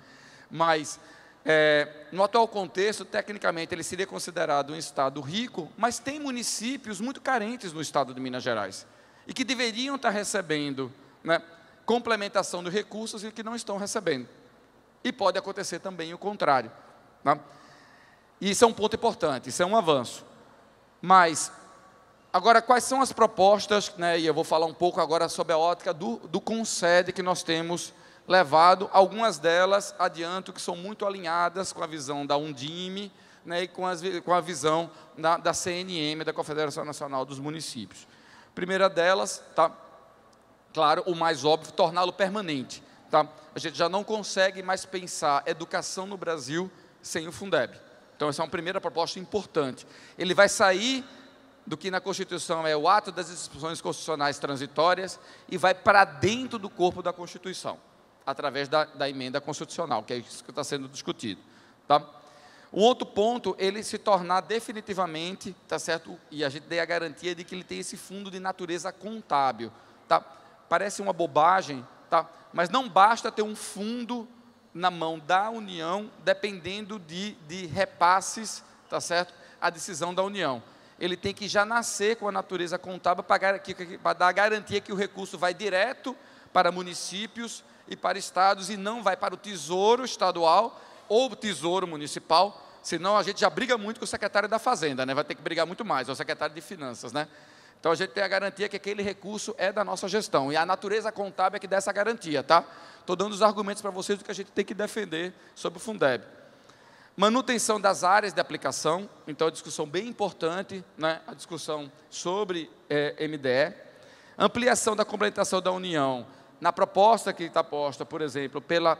Mas, no atual contexto, tecnicamente, ele seria considerado um estado rico, mas tem municípios muito carentes no estado de Minas Gerais, e que deveriam estar recebendo, né, complementação de recursos e que não estão recebendo. E pode acontecer também o contrário, né? Isso é um ponto importante, isso é um avanço. Mas, agora, quais são as propostas, né, e eu vou falar um pouco agora sobre a ótica do Concede que nós temos levado. Algumas delas, adianto, que são muito alinhadas com a visão da Undime, né, e com a visão da CNM, da Confederação Nacional dos Municípios. Primeira delas, tá, claro, o mais óbvio, torná-lo permanente. Tá? A gente já não consegue mais pensar educação no Brasil sem o Fundeb. Então, essa é uma primeira proposta importante. Ele vai sair do que na Constituição é o ato das disposições constitucionais transitórias e vai para dentro do corpo da Constituição, através da emenda constitucional, que é isso que está sendo discutido. Tá? Um outro ponto, ele se tornar definitivamente, tá certo? E a gente dê a garantia de que ele tem esse fundo de natureza contábil. Tá? Parece uma bobagem, tá? Mas não basta ter um fundo na mão da União, dependendo de repasses, tá certo? A decisão da União. Ele tem que já nascer com a natureza contábil para dar a garantia que o recurso vai direto para municípios e para estados e não vai para o Tesouro Estadual ou o Tesouro Municipal, senão a gente já briga muito com o secretário da Fazenda, né? Vai ter que brigar muito mais, é o secretário de Finanças, né? Então, a gente tem a garantia que aquele recurso é da nossa gestão, e a natureza contábil é que dá essa garantia, tá? Estou dando os argumentos para vocês do que a gente tem que defender sobre o Fundeb. Manutenção das áreas de aplicação, então, a discussão bem importante, né? A discussão sobre MDE. Ampliação da complementação da União, na proposta que está posta, por exemplo, pela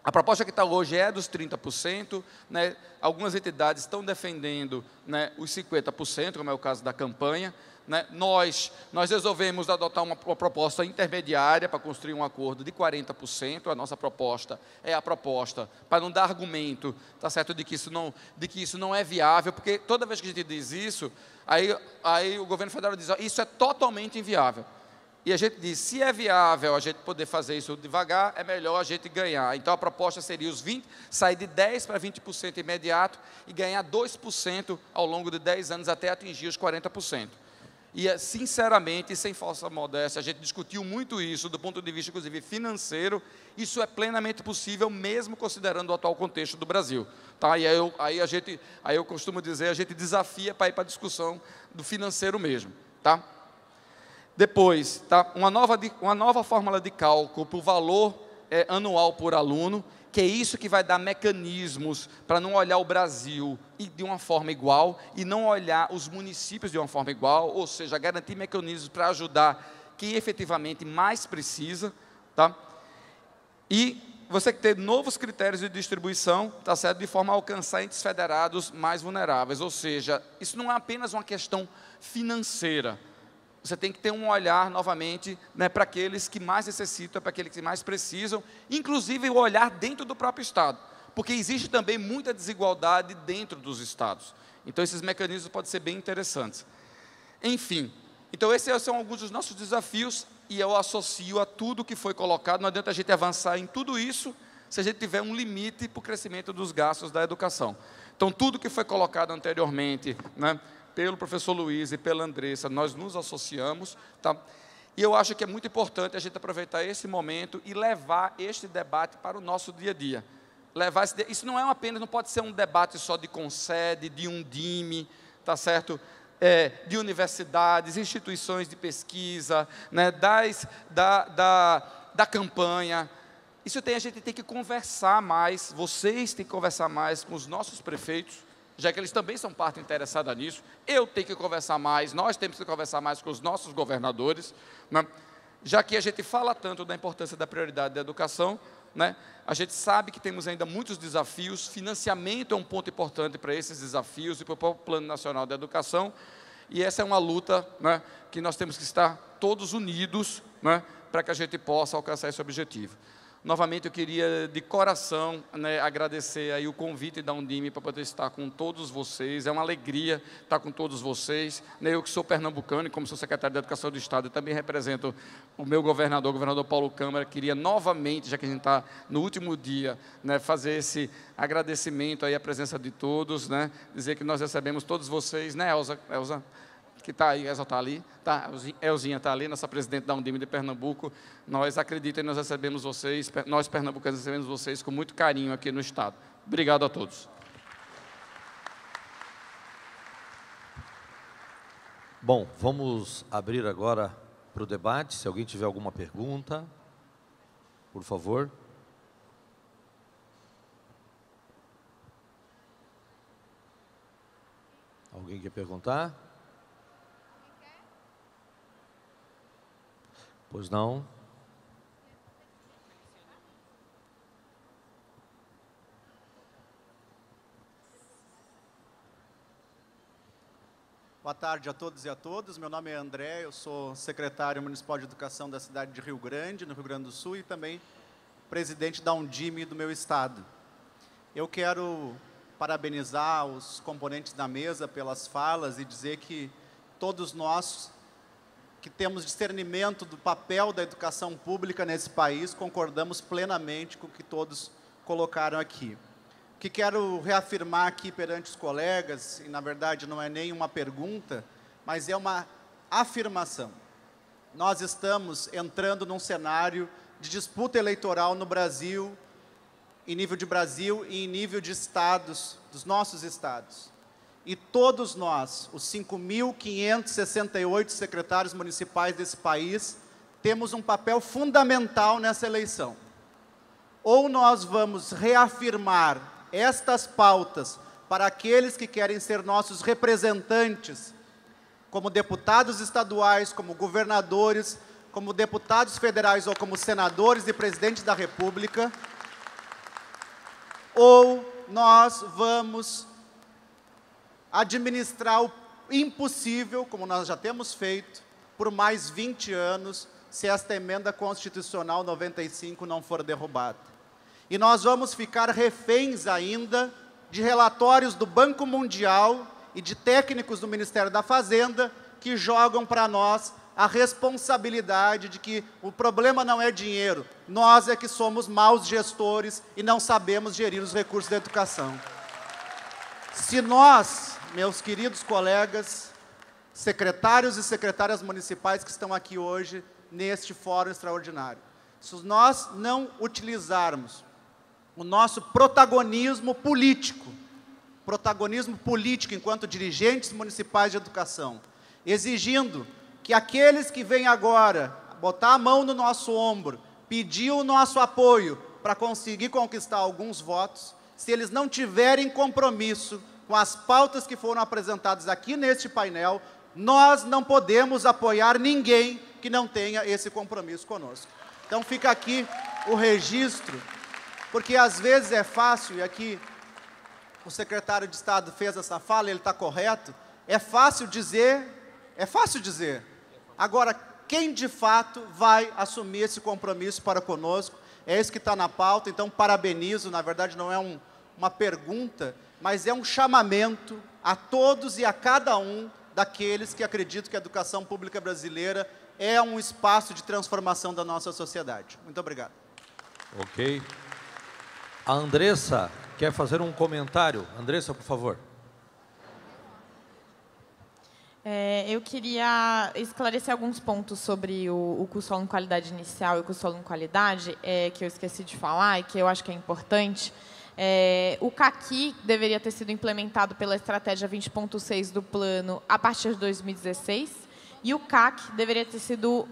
A proposta que está hoje é dos 30%, né? Algumas entidades estão defendendo, né, os 50%, como é o caso da campanha. Né? Nós resolvemos adotar uma proposta intermediária para construir um acordo de 40%. A nossa proposta é a proposta, para não dar argumento, tá certo, de que isso não é viável, porque toda vez que a gente diz isso, aí o governo federal diz, ó, isso é totalmente inviável. E a gente diz, se é viável a gente poder fazer isso devagar, é melhor a gente ganhar. Então, a proposta seria sair de 10% para 20% imediato e ganhar 2% ao longo de 10 anos até atingir os 40%. E, sinceramente, sem falsa modéstia, a gente discutiu muito isso do ponto de vista, inclusive, financeiro. Isso é plenamente possível, mesmo considerando o atual contexto do Brasil. Tá? E aí eu costumo dizer, a gente desafia para ir para a discussão do financeiro mesmo. Tá? Depois, tá, uma nova fórmula de cálculo para o valor anual por aluno, que é isso que vai dar mecanismos para não olhar o Brasil de uma forma igual e não olhar os municípios de uma forma igual, ou seja, garantir mecanismos para ajudar quem efetivamente mais precisa. Tá? E você ter novos critérios de distribuição, tá certo, de forma a alcançar entes federados mais vulneráveis, ou seja, isso não é apenas uma questão financeira. Você tem que ter um olhar, novamente, né, para aqueles que mais necessitam, para aqueles que mais precisam, inclusive o olhar dentro do próprio Estado, porque existe também muita desigualdade dentro dos Estados. Então, esses mecanismos podem ser bem interessantes. Enfim, então esses são alguns dos nossos desafios, e eu associo a tudo que foi colocado. Não adianta a gente avançar em tudo isso, se a gente tiver um limite para o crescimento dos gastos da educação. Então, tudo que foi colocado anteriormente, né, pelo professor Luiz e pela Andressa, nós nos associamos, tá? E eu acho que é muito importante a gente aproveitar esse momento e levar este debate para o nosso dia a dia. Isso não não pode ser um debate só de Concede, de Undime, tá certo? De universidades, instituições de pesquisa, né, da campanha. A gente tem que conversar mais, vocês têm que conversar mais com os nossos prefeitos, já que eles também são parte interessada nisso. Eu tenho que conversar mais, nós temos que conversar mais com os nossos governadores, né? Já que a gente fala tanto da importância da prioridade da educação, né? A gente sabe que temos ainda muitos desafios, financiamento é um ponto importante para esses desafios e para o Plano Nacional da Educação, e essa é uma luta, né, que nós temos que estar todos unidos, né, para que a gente possa alcançar esse objetivo. Novamente, eu queria, de coração, né, agradecer aí o convite da Undime para poder estar com todos vocês. É uma alegria estar com todos vocês. Eu que sou pernambucano e como sou secretário de Educação do Estado, eu também represento o meu governador, o governador Paulo Câmara. Queria novamente, já que a gente está no último dia, né, fazer esse agradecimento aí à presença de todos, né, dizer que nós recebemos todos vocês, né, Elza? Que está aí, Elza está ali, tá, Elzinha está ali, nossa presidente da Undime de Pernambuco. Nós acreditamos e nós recebemos vocês, nós pernambucanos recebemos vocês com muito carinho aqui no Estado. Obrigado a todos. Bom, vamos abrir agora para o debate. Se alguém tiver alguma pergunta, por favor. Alguém quer perguntar? Pois não. Boa tarde a todos e a todas. Meu nome é André, eu sou secretário municipal de educação da cidade de Rio Grande, no Rio Grande do Sul, e também presidente da Undime do meu estado. Eu quero parabenizar os componentes da mesa pelas falas e dizer que todos nós que temos discernimento do papel da educação pública nesse país, concordamos plenamente com o que todos colocaram aqui. O que quero reafirmar aqui perante os colegas, e na verdade não é nem uma pergunta, mas é uma afirmação. Nós estamos entrando num cenário de disputa eleitoral no Brasil, em nível de Brasil e em nível de estados, dos nossos estados. E todos nós, os 5.568 secretários municipais desse país, temos um papel fundamental nessa eleição. Ou nós vamos reafirmar estas pautas para aqueles que querem ser nossos representantes, como deputados estaduais, como governadores, como deputados federais ou como senadores e presidentes da República, ou nós vamos administrar o impossível, como nós já temos feito, por mais 20 anos, se esta emenda constitucional 95 não for derrubada. E nós vamos ficar reféns ainda de relatórios do Banco Mundial e de técnicos do Ministério da Fazenda que jogam para nós a responsabilidade de que o problema não é dinheiro, nós é que somos maus gestores e não sabemos gerir os recursos da educação. Se nós, meus queridos colegas, secretários e secretárias municipais que estão aqui hoje, neste fórum extraordinário, se nós não utilizarmos o nosso protagonismo político enquanto dirigentes municipais de educação, exigindo que aqueles que vêm agora botar a mão no nosso ombro, pedir o nosso apoio para conseguir conquistar alguns votos, se eles não tiverem compromisso com as pautas que foram apresentadas aqui neste painel, nós não podemos apoiar ninguém que não tenha esse compromisso conosco. Então fica aqui o registro, porque às vezes é fácil, e aqui o secretário de Estado fez essa fala, ele está correto, é fácil dizer. Agora, quem de fato vai assumir esse compromisso para conosco? É isso que está na pauta, então parabenizo, na verdade não é uma pergunta, mas é um chamamento a todos e a cada um daqueles que acreditam que a educação pública brasileira é um espaço de transformação da nossa sociedade. Muito obrigado. Ok. A Andressa quer fazer um comentário. Andressa, por favor. Eu queria esclarecer alguns pontos sobre o custo aluno qualidade inicial e o custo aluno qualidade, que eu esqueci de falar e que eu acho que é importante. O CAQI deveria ter sido implementado pela estratégia 20.6 do plano a partir de 2016, e o CAC deveria ter sido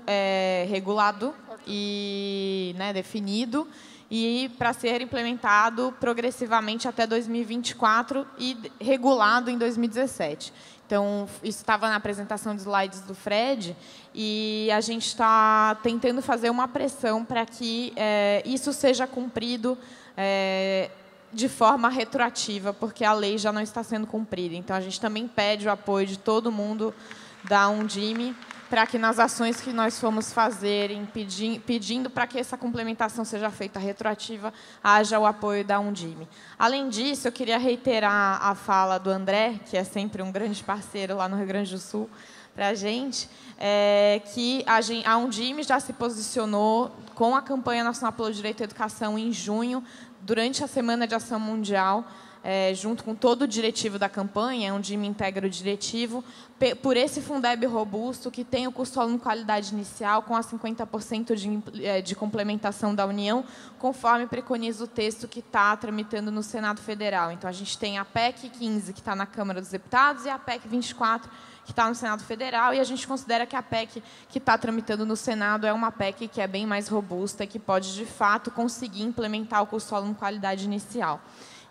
regulado e definido, e para ser implementado progressivamente até 2024 e regulado em 2017. Então, isso estava na apresentação de slides do Fred, e a gente está tentando fazer uma pressão para que isso seja cumprido de forma retroativa, porque a lei já não está sendo cumprida. Então, a gente também pede o apoio de todo mundo da Undime, para que nas ações que nós formos fazerem, pedindo para que essa complementação seja feita retroativa, haja o apoio da Undime. Além disso, eu queria reiterar a fala do André, que é sempre um grande parceiro lá no Rio Grande do Sul para a gente, que a Undime já se posicionou com a campanha nacional pelo direito à educação em junho, durante a Semana de Ação Mundial, junto com todo o diretivo da campanha, a Undime integra o diretivo, por esse Fundeb robusto, que tem o custo aluno qualidade inicial, com a 50% de complementação da União, conforme preconiza o texto que está tramitando no Senado Federal. Então, a gente tem a PEC 15, que está na Câmara dos Deputados, e a PEC 24, que está no Senado Federal, e a gente considera que a PEC que está tramitando no Senado é uma PEC que é bem mais robusta e que pode, de fato, conseguir implementar o custo aluno qualidade inicial.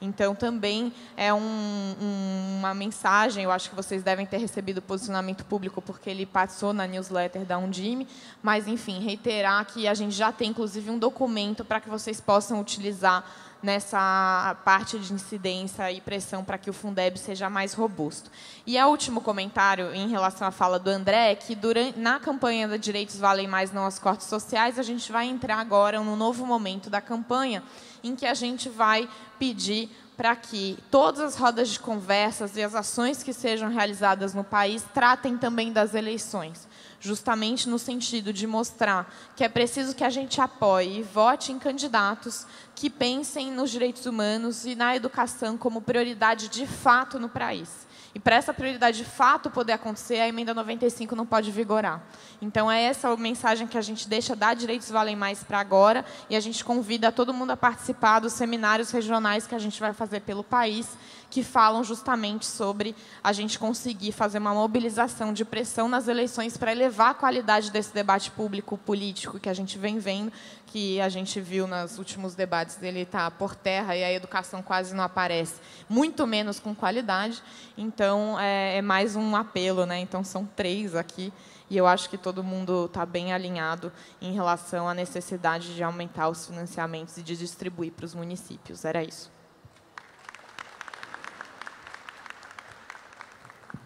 Então, também é uma mensagem, eu acho que vocês devem ter recebido o posicionamento público, porque ele passou na newsletter da Undime, mas, enfim, reiterar que a gente já tem, inclusive, um documento para que vocês possam utilizar nessa parte de incidência e pressão para que o Fundeb seja mais robusto. E o último comentário em relação à fala do André é que na campanha da Direitos Valem Mais Não aos Cortes Sociais, a gente vai entrar agora num novo momento da campanha em que a gente vai pedir para que todas as rodas de conversas e as ações que sejam realizadas no país tratem também das eleições, justamente no sentido de mostrar que é preciso que a gente apoie e vote em candidatos que pensem nos direitos humanos e na educação como prioridade de fato no país. E para essa prioridade de fato poder acontecer, a emenda 95 não pode vigorar. Então, é essa a mensagem que a gente deixa da Direitos Valem Mais para agora, e a gente convida todo mundo a participar dos seminários regionais que a gente vai fazer pelo país, que falam justamente sobre a gente conseguir fazer uma mobilização de pressão nas eleições para elevar a qualidade desse debate público político que a gente vem vendo, que a gente viu nos últimos debates, ele está por terra e a educação quase não aparece, muito menos com qualidade. Então, é mais um apelo, né? Então, são 3 aqui, e eu acho que todo mundo está bem alinhado em relação à necessidade de aumentar os financiamentos e de distribuir para os municípios. Era isso.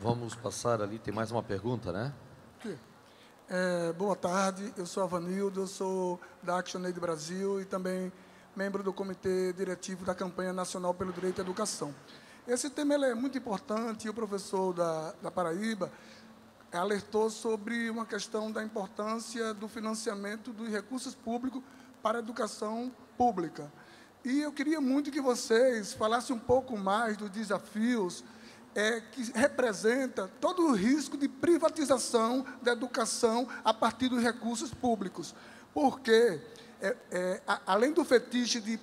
Vamos passar ali, tem mais uma pergunta, né? Boa tarde, eu sou Avanildo, eu sou da ActionAid Brasil e também membro do Comitê Diretivo da Campanha Nacional pelo Direito à Educação. Esse tema ele é muito importante e o professor da Paraíba alertou sobre uma questão da importância do financiamento dos recursos públicos para a educação pública. E eu queria muito que vocês falassem um pouco mais dos desafios que representa todo o risco de privatização da educação a partir dos recursos públicos. Porque, além do fetiche de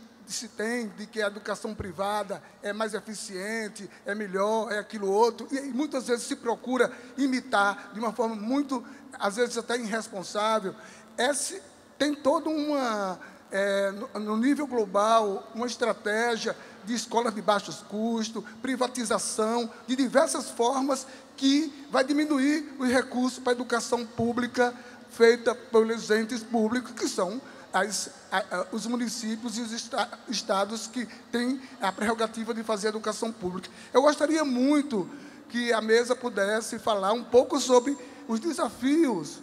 que a educação privada é mais eficiente, é melhor, é aquilo outro, e muitas vezes se procura imitar de uma forma muito, às vezes até irresponsável, tem toda uma, no nível global, uma estratégia de escolas de baixos custos, privatização, de diversas formas que vai diminuir os recursos para a educação pública feita pelos entes públicos, que são os municípios e os estados que têm a prerrogativa de fazer a educação pública. Eu gostaria muito que a mesa pudesse falar um pouco sobre os desafios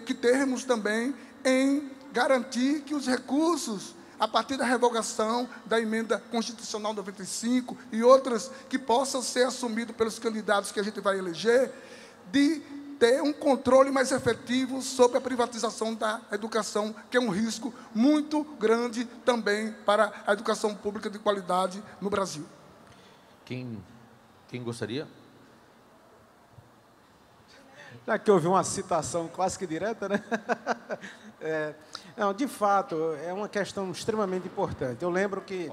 que temos também em garantir que os recursos, a partir da revogação da emenda constitucional 95 e outras que possam ser assumidos pelos candidatos que a gente vai eleger, de ter um controle mais efetivo sobre a privatização da educação, que é um risco muito grande também para a educação pública de qualidade no Brasil. Quem gostaria? Já que houve uma citação quase que direta, né? Não, de fato, é uma questão extremamente importante. Eu lembro que,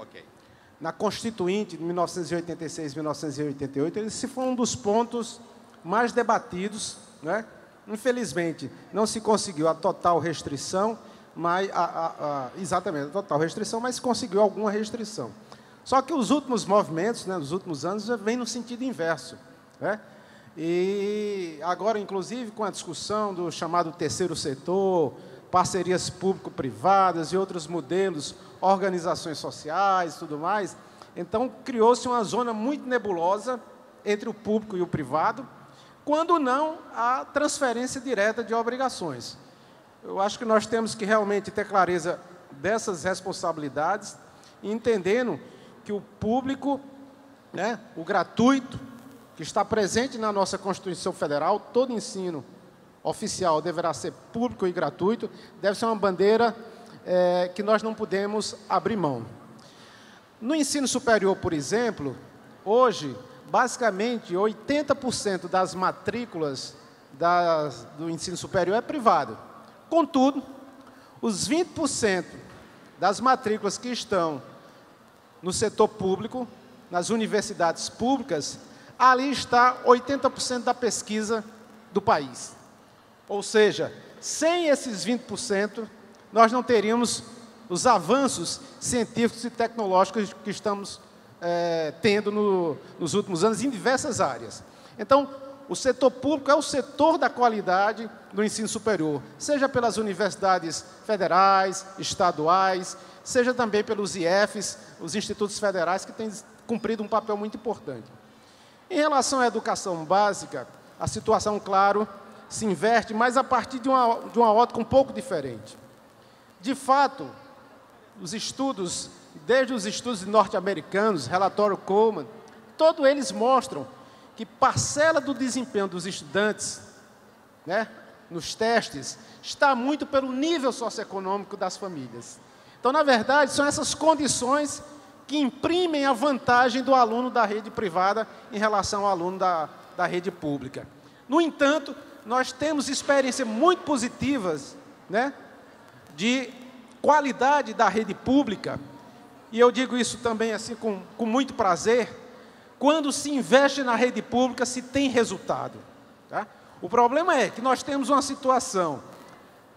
na Constituinte de 1986 e 1988, esse foi um dos pontos mais debatidos, né? Infelizmente, não se conseguiu a total restrição, mas exatamente, a total restrição, mas conseguiu alguma restrição. Só que os últimos movimentos, né, nos últimos anos, já vêm no sentido inverso, né? E agora, inclusive, com a discussão do chamado terceiro setor, parcerias público-privadas e outros modelos, organizações sociais e tudo mais, então criou-se uma zona muito nebulosa entre o público e o privado, quando não a transferência direta de obrigações. Eu acho que nós temos que realmente ter clareza dessas responsabilidades, entendendo que o público, né, o gratuito, que está presente na nossa Constituição Federal, todo ensino oficial deverá ser público e gratuito, deve ser uma bandeira que nós não podemos abrir mão. No ensino superior, por exemplo, hoje, basicamente, 80% das matrículas do ensino superior é privado. Contudo, os 20% das matrículas que estão no setor público, nas universidades públicas, ali está 80% da pesquisa do país. Ou seja, sem esses 20%, nós não teríamos os avanços científicos e tecnológicos que estamos tendo nos últimos anos em diversas áreas. Então, o setor público é o setor da qualidade do ensino superior, seja pelas universidades federais, estaduais, seja também pelos IFs, os institutos federais, que têm cumprido um papel muito importante. Em relação à educação básica, a situação, claro, se inverte, mas a partir de uma ótica um pouco diferente. De fato, os estudos, desde os estudos norte-americanos, relatório Coleman, todos eles mostram que parcela do desempenho dos estudantes, né, nos testes, está muito pelo nível socioeconômico das famílias. Então, na verdade, são essas condições que imprimem a vantagem do aluno da rede privada em relação ao aluno da rede pública. No entanto, nós temos experiências muito positivas, né, de qualidade da rede pública, e eu digo isso também assim com muito prazer, quando se investe na rede pública, se tem resultado. Tá? O problema é que nós temos uma situação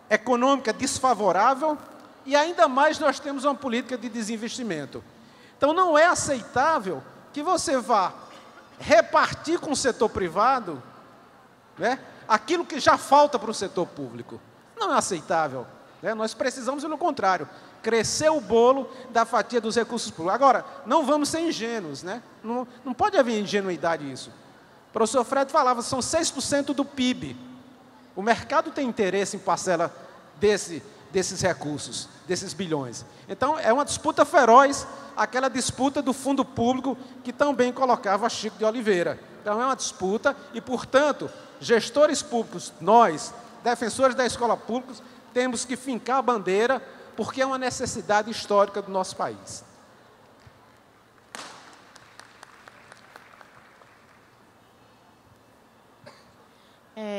econômica desfavorável e ainda mais nós temos uma política de desinvestimento. Então, não é aceitável que você vá repartir com o setor privado, né, aquilo que já falta para o setor público. Não é aceitável. Né? Nós precisamos, pelo contrário, crescer o bolo da fatia dos recursos públicos. Agora, não vamos ser ingênuos. Né? Não pode haver ingenuidade nisso. professor Fred falava, são 6% do PIB. O mercado tem interesse em parcela desses recursos, desses bilhões. Então, é uma disputa feroz, aquela disputa do fundo público que também colocava Chico de Oliveira. Então, é uma disputa e, portanto, gestores públicos, nós, defensores da escola pública, temos que fincar a bandeira, porque é uma necessidade histórica do nosso país.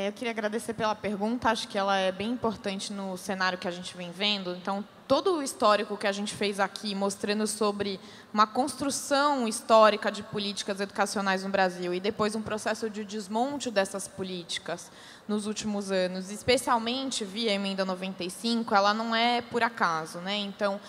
Eu queria agradecer pela pergunta, acho que ela é bem importante no cenário que a gente vem vendo. Então, todo o histórico que a gente fez aqui, mostrando sobre uma construção histórica de políticas educacionais no Brasil e depois um processo de desmonte dessas políticas nos últimos anos, especialmente via Emenda 95, ela não é por acaso, né? Então,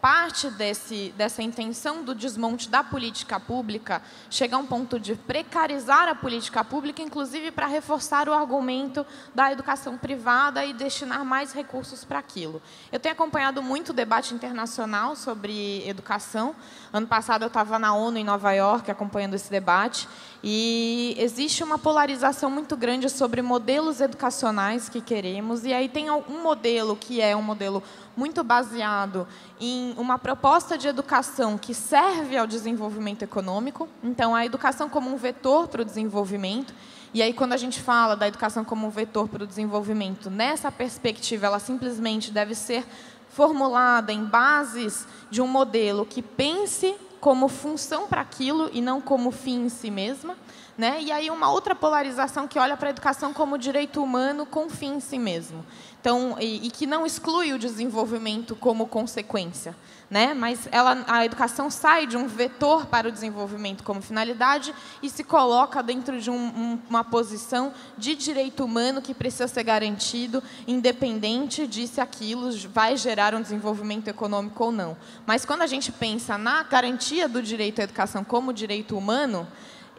parte dessa intenção do desmonte da política pública chega a um ponto de precarizar a política pública, inclusive para reforçar o argumento da educação privada e destinar mais recursos para aquilo. Eu tenho acompanhado muito o debate internacional sobre educação. Ano passado eu estava na ONU em Nova York acompanhando esse debate e existe uma polarização muito grande sobre modelos educacionais que queremos, e aí tem um modelo que é um modelo muito baseado em uma proposta de educação que serve ao desenvolvimento econômico, então a educação como um vetor para o desenvolvimento. E aí, quando a gente fala da educação como um vetor para o desenvolvimento, nessa perspectiva, ela simplesmente deve ser formulada em bases de um modelo que pense como função para aquilo e não como fim em si mesma, né? E aí uma outra polarização que olha para a educação como direito humano com fim em si mesmo. Então, e que não exclui o desenvolvimento como consequência, né? Mas a educação sai de um vetor para o desenvolvimento como finalidade e se coloca dentro de uma posição de direito humano que precisa ser garantido, independente de se aquilo vai gerar um desenvolvimento econômico ou não. Mas quando a gente pensa na garantia do direito à educação como direito humano,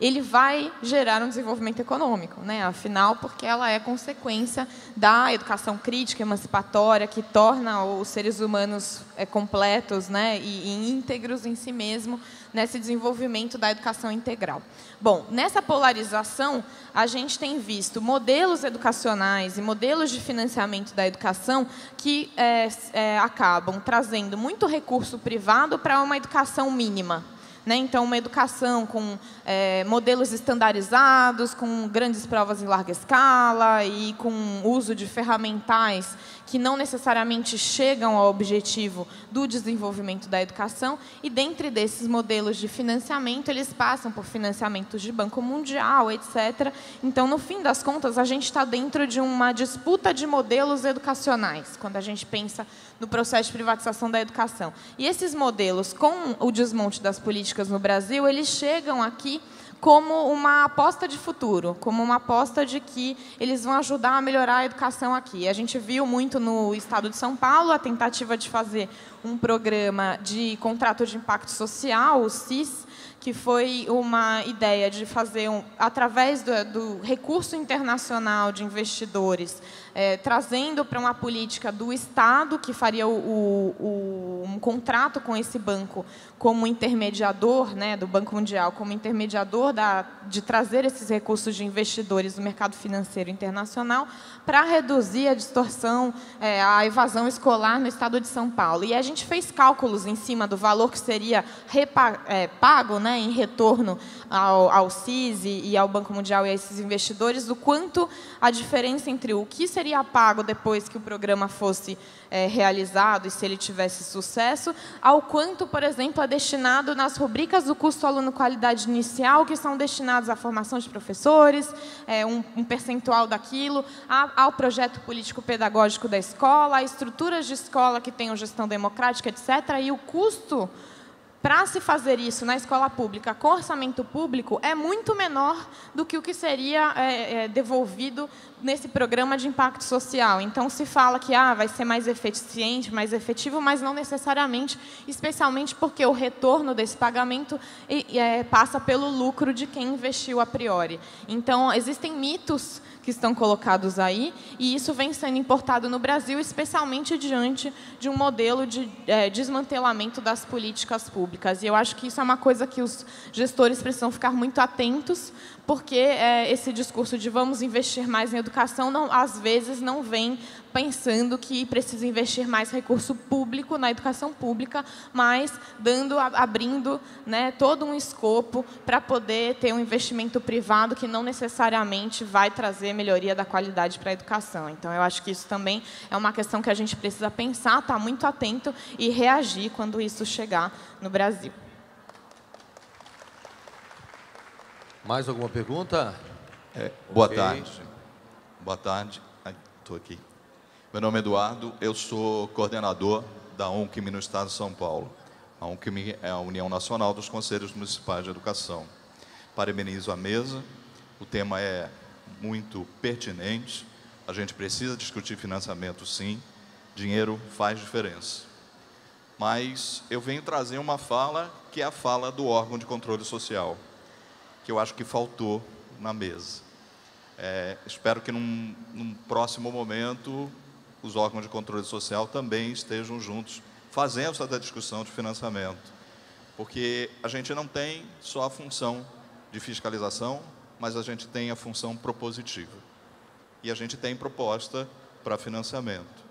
ele vai gerar um desenvolvimento econômico, né? Afinal, porque ela é consequência da educação crítica, emancipatória, que torna os seres humanos completos, né? e íntegros em si mesmo, nesse desenvolvimento da educação integral. Bom, nessa polarização, a gente tem visto modelos educacionais e modelos de financiamento da educação que acabam trazendo muito recurso privado para uma educação mínima. Né? Então, uma educação com modelos estandarizados, com grandes provas em larga escala e com uso de ferramentais que não necessariamente chegam ao objetivo do desenvolvimento da educação. E, dentre desses modelos de financiamento, eles passam por financiamentos de Banco Mundial, etc. Então, no fim das contas, a gente está dentro de uma disputa de modelos educacionais, quando a gente pensa no processo de privatização da educação. E esses modelos, com o desmonte das políticas no Brasil, eles chegam aqui como uma aposta de futuro, como uma aposta de que eles vão ajudar a melhorar a educação aqui. A gente viu muito no estado de São Paulo a tentativa de fazer um programa de contrato de impacto social, o CIS, que foi uma ideia de fazer, através do recurso internacional de investidores, trazendo para uma política do Estado, que faria um contrato com esse banco como intermediador, né, do Banco Mundial, como intermediador de trazer esses recursos de investidores do mercado financeiro internacional para reduzir a distorção, a evasão escolar no estado de São Paulo. E a gente fez cálculos em cima do valor que seria pago, né, em retorno ao CIS e ao Banco Mundial e a esses investidores, do quanto a diferença entre o que seria pago depois que o programa fosse realizado e se ele tivesse sucesso, ao quanto, por exemplo, é destinado nas rubricas do custo aluno-qualidade inicial, que são destinados à formação de professores, um percentual daquilo, ao projeto político-pedagógico da escola, a estruturas de escola que tenham gestão democrática, etc. E o custo para se fazer isso na escola pública com orçamento público é muito menor do que o que seria devolvido nesse programa de impacto social. Então, se fala que vai ser mais eficiente, mais efetivo, mas não necessariamente, especialmente porque o retorno desse pagamento passa pelo lucro de quem investiu a priori. Então, existem mitos que estão colocados aí, e isso vem sendo importado no Brasil, especialmente diante de um modelo de desmantelamento das políticas públicas. públicas. E eu acho que isso é uma coisa que os gestores precisam ficar muito atentos, porque esse discurso de vamos investir mais em educação, às vezes não vem pensando que precisa investir mais recurso público na educação pública, mas abrindo, né, todo um escopo para poder ter um investimento privado que não necessariamente vai trazer melhoria da qualidade para a educação. Então, eu acho que isso também é uma questão que a gente precisa pensar, estar muito atento e reagir quando isso chegar no Brasil. Mais alguma pergunta? Boa tarde. Boa tarde. Estou aqui. Meu nome é Eduardo, eu sou coordenador da UNCM no Estado de São Paulo. A UNCM é a União Nacional dos Conselhos Municipais de Educação. Parabenizo a mesa, o tema é muito pertinente, a gente precisa discutir financiamento sim, dinheiro faz diferença. Mas eu venho trazer uma fala que é a fala do órgão de controle social, que eu acho que faltou na mesa. Espero que num próximo momento os órgãos de controle social também estejam juntos fazendo essa discussão de financiamento, porque a gente não tem só a função de fiscalização, mas a gente tem a função propositiva. E a gente tem proposta para financiamento.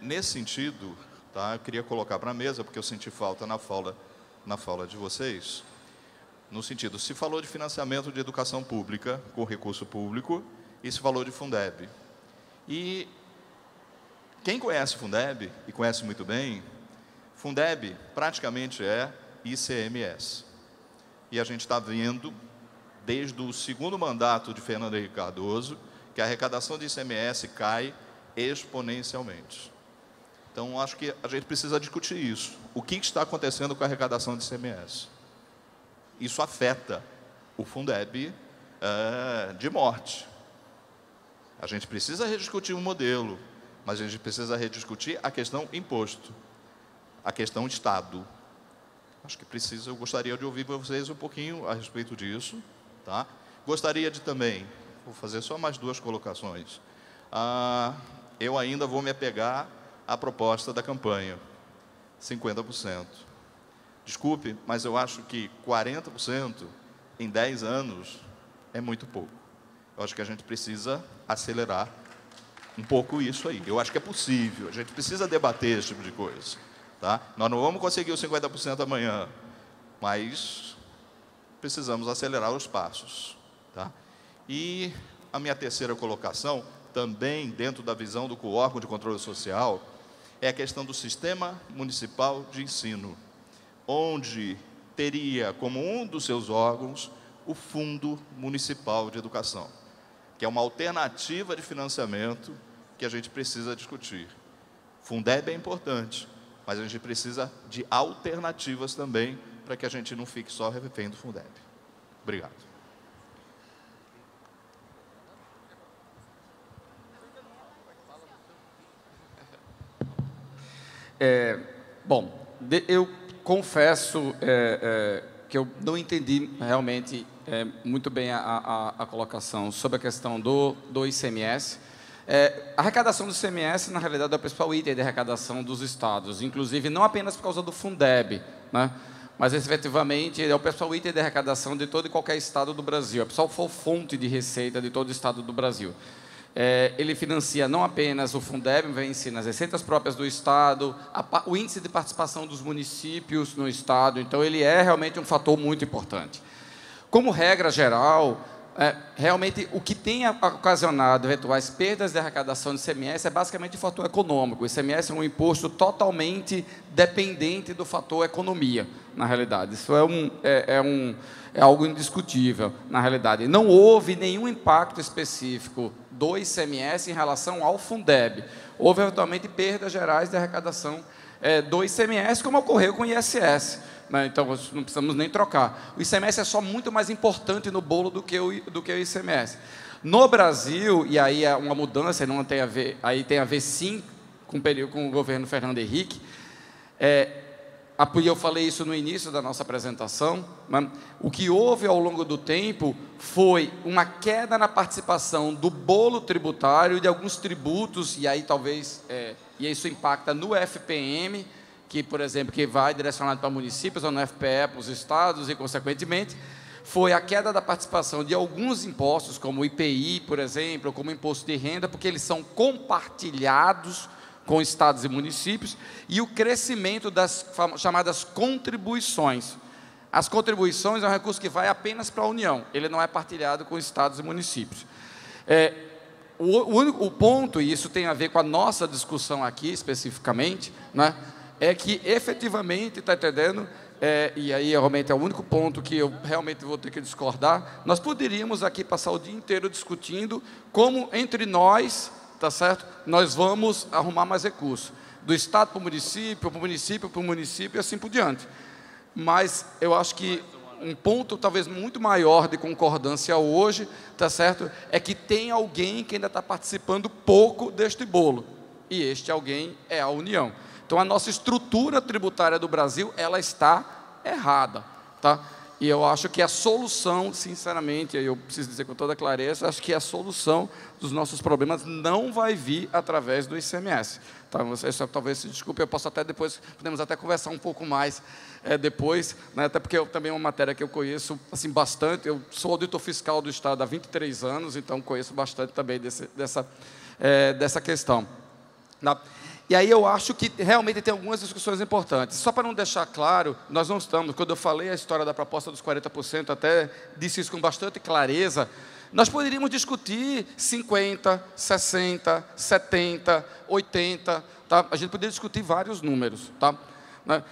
Nesse sentido, tá, eu queria colocar para a mesa, porque eu senti falta na fala de vocês, no sentido, se falou de financiamento de educação pública com recurso público e se falou de Fundeb. E quem conhece Fundeb, e conhece muito bem, Fundeb praticamente é ICMS. E a gente está vendo, desde o segundo mandato de Fernando Henrique Cardoso, que a arrecadação de ICMS cai exponencialmente. Então, acho que a gente precisa discutir isso. O que está acontecendo com a arrecadação de ICMS? Isso afeta o Fundeb de morte. A gente precisa rediscutir o modelo, mas a gente precisa rediscutir a questão imposto, a questão Estado. Acho que precisa, eu gostaria de ouvir vocês um pouquinho a respeito disso. Tá? Gostaria de também, vou fazer só mais duas colocações. Eu ainda vou me apegar à proposta da campanha, 50%. Desculpe, mas eu acho que 40% em 10 anos é muito pouco. Eu acho que a gente precisa acelerar um pouco isso aí. Eu acho que é possível, a gente precisa debater esse tipo de coisa. Tá? Nós não vamos conseguir os 50% amanhã, mas precisamos acelerar os passos. Tá? E a minha terceira colocação, também dentro da visão do órgão de controle social, é a questão do sistema municipal de ensino, onde teria como um dos seus órgãos o Fundo Municipal de Educação, que é uma alternativa de financiamento que a gente precisa discutir. Fundeb é importante, mas a gente precisa de alternativas também para que a gente não fique só refém do Fundeb. Obrigado. Eu confesso que eu não entendi realmente muito bem a colocação sobre a questão do ICMS. A arrecadação do ICMS, na realidade, é o principal item de arrecadação dos estados, inclusive não apenas por causa do Fundeb, né? Mas, efetivamente, é o principal item de arrecadação de todo e qualquer estado do Brasil. É a principal fonte de receita de todo o estado do Brasil. Ele financia não apenas o Fundeb, ensina as receitas próprias do Estado, o índice de participação dos municípios no Estado, então ele é realmente um fator muito importante. Como regra geral, realmente o que tem ocasionado eventuais perdas de arrecadação de ICMS é basicamente o fator econômico. O ICMS é um imposto totalmente dependente do fator economia, na realidade. Isso é algo indiscutível, na realidade. Não houve nenhum impacto específico do ICMS em relação ao Fundeb. Houve, eventualmente, perdas gerais de arrecadação do ICMS, como ocorreu com o ISS. Né? Então, não precisamos nem trocar. O ICMS é só muito mais importante no bolo do que o ICMS. No Brasil, e aí é uma mudança, não tem a ver, aí tem a ver, sim, com o governo Fernando Henrique, eu falei isso no início da nossa apresentação, mas o que houve ao longo do tempo foi uma queda na participação do bolo tributário de alguns tributos, e aí talvez, e isso impacta no FPM, por exemplo, que vai direcionado para municípios ou no FPE, para os estados e, consequentemente, foi a queda da participação de alguns impostos, como o IPI, por exemplo, ou como o imposto de renda, porque eles são compartilhados com estados e municípios, e o crescimento das chamadas contribuições. As contribuições é um recurso que vai apenas para a União, ele não é partilhado com estados e municípios. O ponto, e isso tem a ver com a nossa discussão aqui especificamente, né, é que efetivamente, está entendendo, e aí realmente é o único ponto que eu realmente vou ter que discordar, nós poderíamos aqui passar o dia inteiro discutindo como entre nós, tá certo, nós vamos arrumar mais recursos, do estado para o município, para o município, para o município e assim por diante. Mas eu acho que um ponto talvez muito maior de concordância hoje, tá certo, é que tem alguém que ainda está participando pouco deste bolo, e este alguém é a União. Então, a nossa estrutura tributária do Brasil, ela está errada, tá? E eu acho que a solução, sinceramente, eu preciso dizer com toda clareza, acho que a solução dos nossos problemas não vai vir através do ICMS. Tá? Vocês talvez se desculpe, eu posso até depois, podemos até conversar um pouco mais depois, né? Até porque também é uma matéria que eu conheço assim, bastante, eu sou auditor fiscal do Estado há 23 anos, então conheço bastante também dessa questão. Tá? E aí eu acho que realmente tem algumas discussões importantes. Só para não deixar claro, nós não estamos, quando eu falei a história da proposta dos 40%, até disse isso com bastante clareza, nós poderíamos discutir 50%, 60%, 70%, 80%, tá? A gente poderia discutir vários números, tá?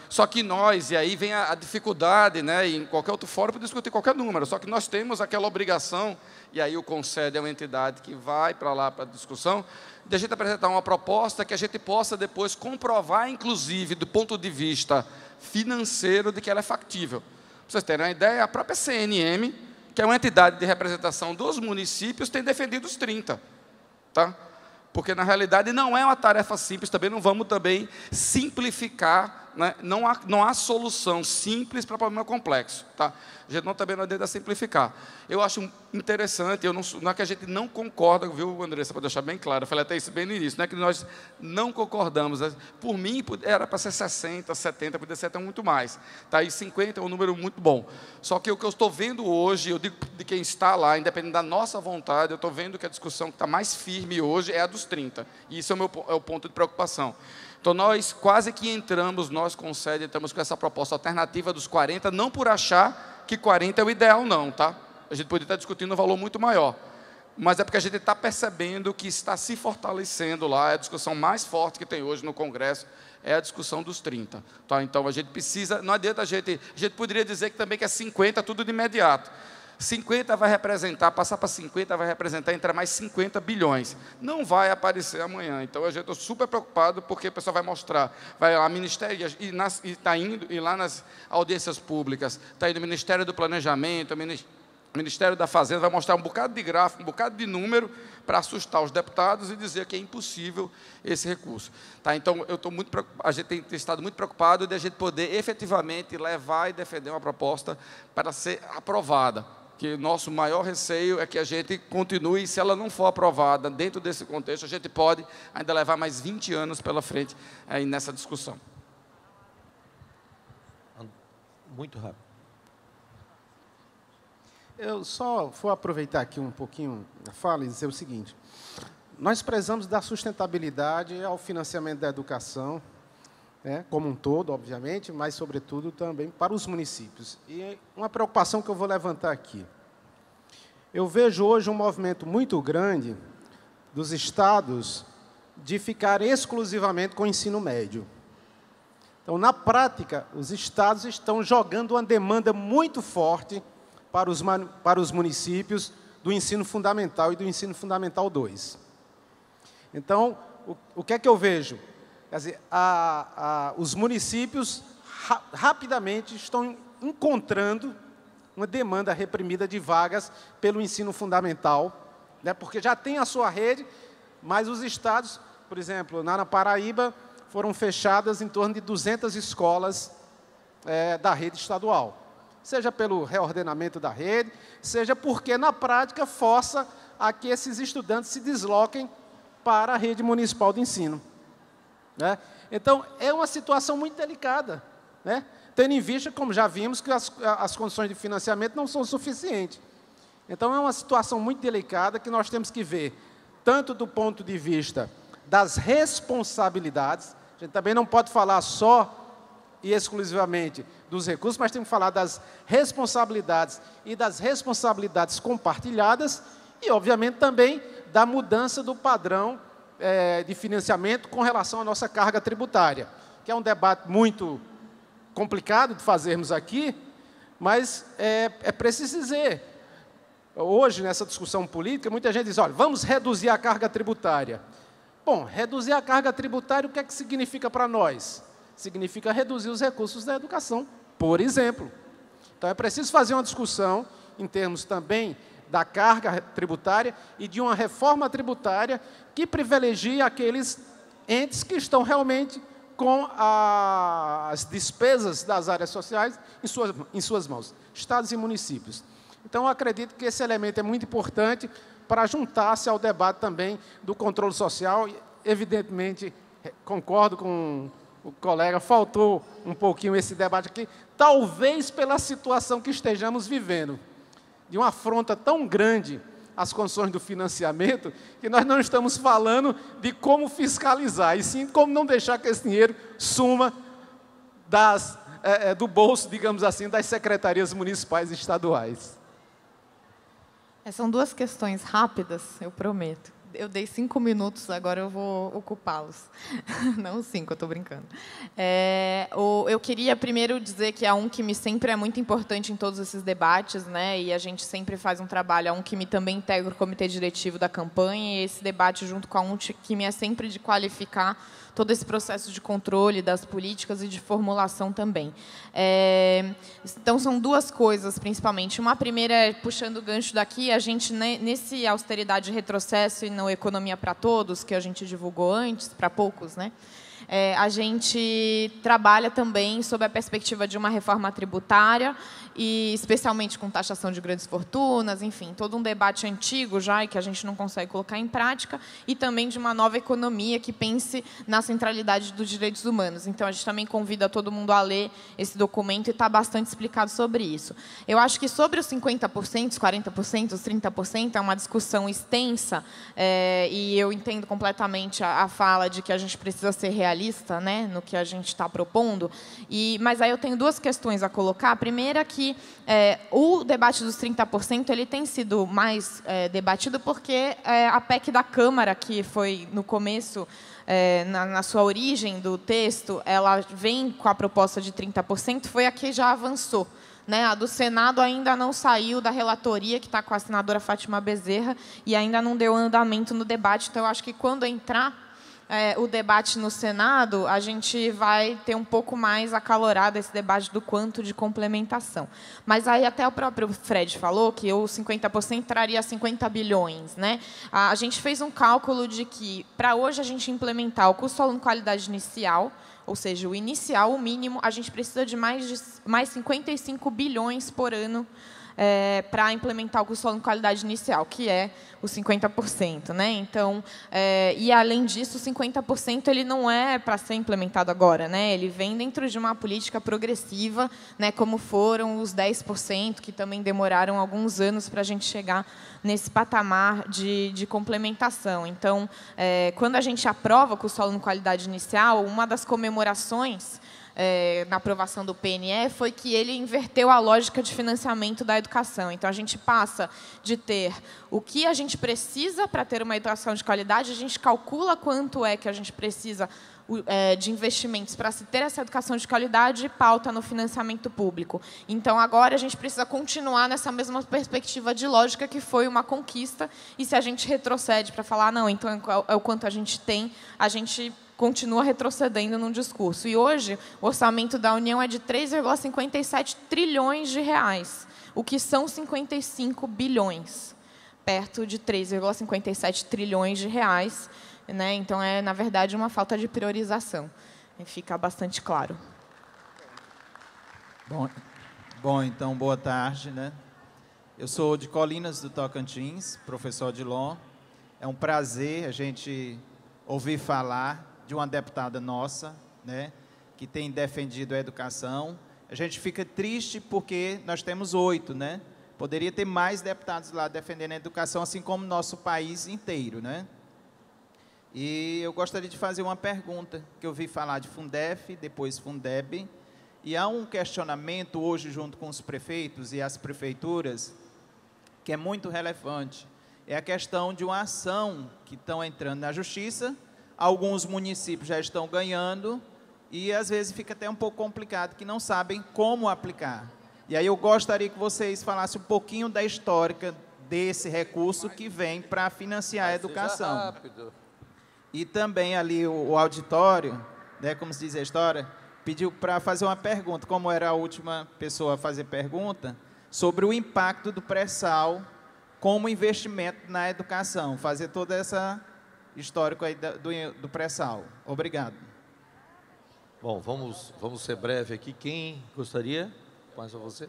Só que nós, e aí vem a dificuldade, né, em qualquer outro fórum para discutir qualquer número, só que nós temos aquela obrigação, e aí o CONSED é uma entidade que vai para lá para a discussão, de a gente apresentar uma proposta que a gente possa depois comprovar, inclusive, do ponto de vista financeiro, de que ela é factível. Para vocês terem uma ideia, a própria CNM, que é uma entidade de representação dos municípios, tem defendido os 30%. Tá? Porque, na realidade, não é uma tarefa simples, também não vamos também simplificar, né? Não há solução simples para problema complexo. Tá? A gente também não adianta simplificar. Eu acho interessante, não é que a gente não concorda, viu, Andressa, para deixar bem claro, eu falei até isso bem no início, não é que nós não concordamos, por mim era para ser 60%, 70%, poderia ser até muito mais. Tá? E 50% é um número muito bom. Só que o que eu estou vendo hoje, eu digo de quem está lá, independente da nossa vontade, eu estou vendo que a discussão que está mais firme hoje é a dos 30%. E isso é o ponto de preocupação. Então, nós quase que entramos, nós com o CONSED, estamos com essa proposta alternativa dos 40%, não por achar que 40% é o ideal, não, tá? A gente poderia estar discutindo um valor muito maior. Mas é porque a gente está percebendo que está se fortalecendo lá, é a discussão mais forte que tem hoje no Congresso, é a discussão dos 30%. Tá? Então, a gente precisa, não adianta a gente poderia dizer que também que é 50%, tudo de imediato. 50 vai representar, passar para 50 vai representar, entrar mais 50 bilhões. Não vai aparecer amanhã. Então, a gente está super preocupado, porque o pessoal vai mostrar, vai lá, Ministério, e está indo, e lá nas audiências públicas, está indo o Ministério do Planejamento, o Ministério da Fazenda, vai mostrar um bocado de gráfico, um bocado de número, para assustar os deputados e dizer que é impossível esse recurso. Tá? Então, a gente tem estado muito preocupado de a gente poder efetivamente levar e defender uma proposta para ser aprovada. Que nosso maior receio é que a gente continue, se ela não for aprovada dentro desse contexto, a gente pode ainda levar mais 20 anos pela frente aí nessa discussão. Muito rápido. Eu só vou aproveitar aqui um pouquinho a fala e dizer o seguinte. Nós prezamos da sustentabilidade ao financiamento da educação, né, como um todo, obviamente, mas, sobretudo, também para os municípios. E uma preocupação que eu vou levantar aqui. Eu vejo hoje um movimento muito grande dos estados de ficar exclusivamente com o ensino médio. Então, na prática, os estados estão jogando uma demanda muito forte para os municípios do ensino fundamental e do ensino fundamental 2. Então, o que é que eu vejo? Quer dizer, os municípios rapidamente estão encontrando uma demanda reprimida de vagas pelo ensino fundamental, né, porque já tem a sua rede, mas os estados, por exemplo, na Paraíba, foram fechadas em torno de 200 escolas da rede estadual. Seja pelo reordenamento da rede, seja porque, na prática, força a que esses estudantes se desloquem para a rede municipal de ensino. né? Então, é uma situação muito delicada, né? Tendo em vista, como já vimos, que as condições de financiamento não são suficientes. Então, é uma situação muito delicada que nós temos que ver, tanto do ponto de vista das responsabilidades, a gente também não pode falar só e exclusivamente dos recursos, mas temos que falar das responsabilidades e das responsabilidades compartilhadas e, obviamente, também da mudança do padrão de financiamento com relação à nossa carga tributária, que é um debate muito complicado de fazermos aqui, mas é preciso dizer, hoje, nessa discussão política, muita gente diz, olha, vamos reduzir a carga tributária. Bom, reduzir a carga tributária, o que é que significa para nós? Significa reduzir os recursos da educação, por exemplo. Então, é preciso fazer uma discussão em termos também da carga tributária e de uma reforma tributária que privilegie aqueles entes que estão realmente com as despesas das áreas sociais em suas mãos, estados e municípios. Então, eu acredito que esse elemento é muito importante para juntar-se ao debate também do controle social. Evidentemente, concordo com o colega, faltou um pouquinho esse debate aqui, talvez pela situação que estejamos vivendo, de uma afronta tão grande às condições do financiamento, que nós não estamos falando de como fiscalizar, e sim como não deixar que esse dinheiro suma do bolso, digamos assim, das secretarias municipais e estaduais. São duas questões rápidas, eu prometo. Eu dei 5 minutos, agora eu vou ocupá-los. Não 5, eu estou brincando. Eu queria primeiro dizer que a UNCM sempre é muito importante em todos esses debates, né? E a gente sempre faz um trabalho. A UNCM também integra o comitê diretivo da campanha, e esse debate junto com a UNCM é sempre de qualificar todo esse processo de controle das políticas e de formulação também. Então, são duas coisas, principalmente. Uma primeira é, puxando o gancho daqui, a gente, nesse austeridade e retrocesso e no Economia para Todos, que a gente divulgou antes, para poucos, né? A gente trabalha também sob a perspectiva de uma reforma tributária, e especialmente com taxação de grandes fortunas, enfim, todo um debate antigo já e que a gente não consegue colocar em prática, e também de uma nova economia que pense na centralidade dos direitos humanos. Então, a gente também convida todo mundo a ler esse documento e está bastante explicado sobre isso. Eu acho que sobre os 50%, os 40%, os 30%, é uma discussão extensa, e eu entendo completamente a fala de que a gente precisa ser realista, né, no que a gente está propondo. Mas aí eu tenho duas questões a colocar. A primeira é que o debate dos 30% ele tem sido mais debatido porque a PEC da Câmara, que foi no começo, na sua origem do texto, ela vem com a proposta de 30%, foi a que já avançou. Né? A do Senado ainda não saiu da relatoria, que está com a senadora Fátima Bezerra, e ainda não deu andamento no debate. Então, eu acho que quando entrar o debate no Senado, a gente vai ter um pouco mais acalorado esse debate do quanto de complementação. Mas aí até o próprio Fred falou que o 50% traria 50 bilhões. Né? A gente fez um cálculo de que, para hoje, a gente implementar o custo aluno qualidade inicial, ou seja, o inicial, o mínimo, a gente precisa de mais 55 bilhões por ano para implementar o custo aluno qualidade inicial, que é os 50%. Né? Então, e, além disso, o 50% ele não é para ser implementado agora. Né? Ele vem dentro de uma política progressiva, né, como foram os 10%, que também demoraram alguns anos para a gente chegar nesse patamar de complementação. Então, quando a gente aprova o custo aluno qualidade inicial, uma das comemorações na aprovação do PNE foi que ele inverteu a lógica de financiamento da educação. Então, a gente passa de ter o que a gente precisa para ter uma educação de qualidade, a gente calcula quanto é que a gente precisa de investimentos para se ter essa educação de qualidade e pauta no financiamento público. Então, agora, a gente precisa continuar nessa mesma perspectiva de lógica que foi uma conquista, e se a gente retrocede para falar, não, então é o quanto a gente tem, a gente continua retrocedendo num discurso. E hoje, o orçamento da União é de 3,57 trilhões de reais, o que são 55 bilhões, perto de 3,57 trilhões de reais. Né? Então, na verdade, uma falta de priorização. Fica bastante claro. Bom, então, boa tarde. Né? Eu sou de Colinas do Tocantins, professor Odilon. É um prazer a gente ouvir falar de uma deputada nossa, né, que tem defendido a educação. A gente fica triste porque nós temos 8, né? Poderia ter mais deputados lá defendendo a educação, assim como nosso país inteiro, né? E eu gostaria de fazer uma pergunta, que eu vi falar de Fundef, depois Fundeb, e há um questionamento hoje junto com os prefeitos e as prefeituras, que é muito relevante. É a questão de uma ação que estão entrando na justiça, alguns municípios já estão ganhando, e às vezes fica até um pouco complicado, que não sabem como aplicar. E aí eu gostaria que vocês falassem um pouquinho da histórica desse recurso que vem para financiar a educação. Rápido. E também ali o auditório, né, como se diz a história, pediu para fazer uma pergunta, como era a última pessoa a fazer pergunta, sobre o impacto do pré-sal como investimento na educação, fazer toda essa histórico aí do pré-sal. Obrigado. Bom, vamos ser breve aqui. Quem gostaria? Começa você.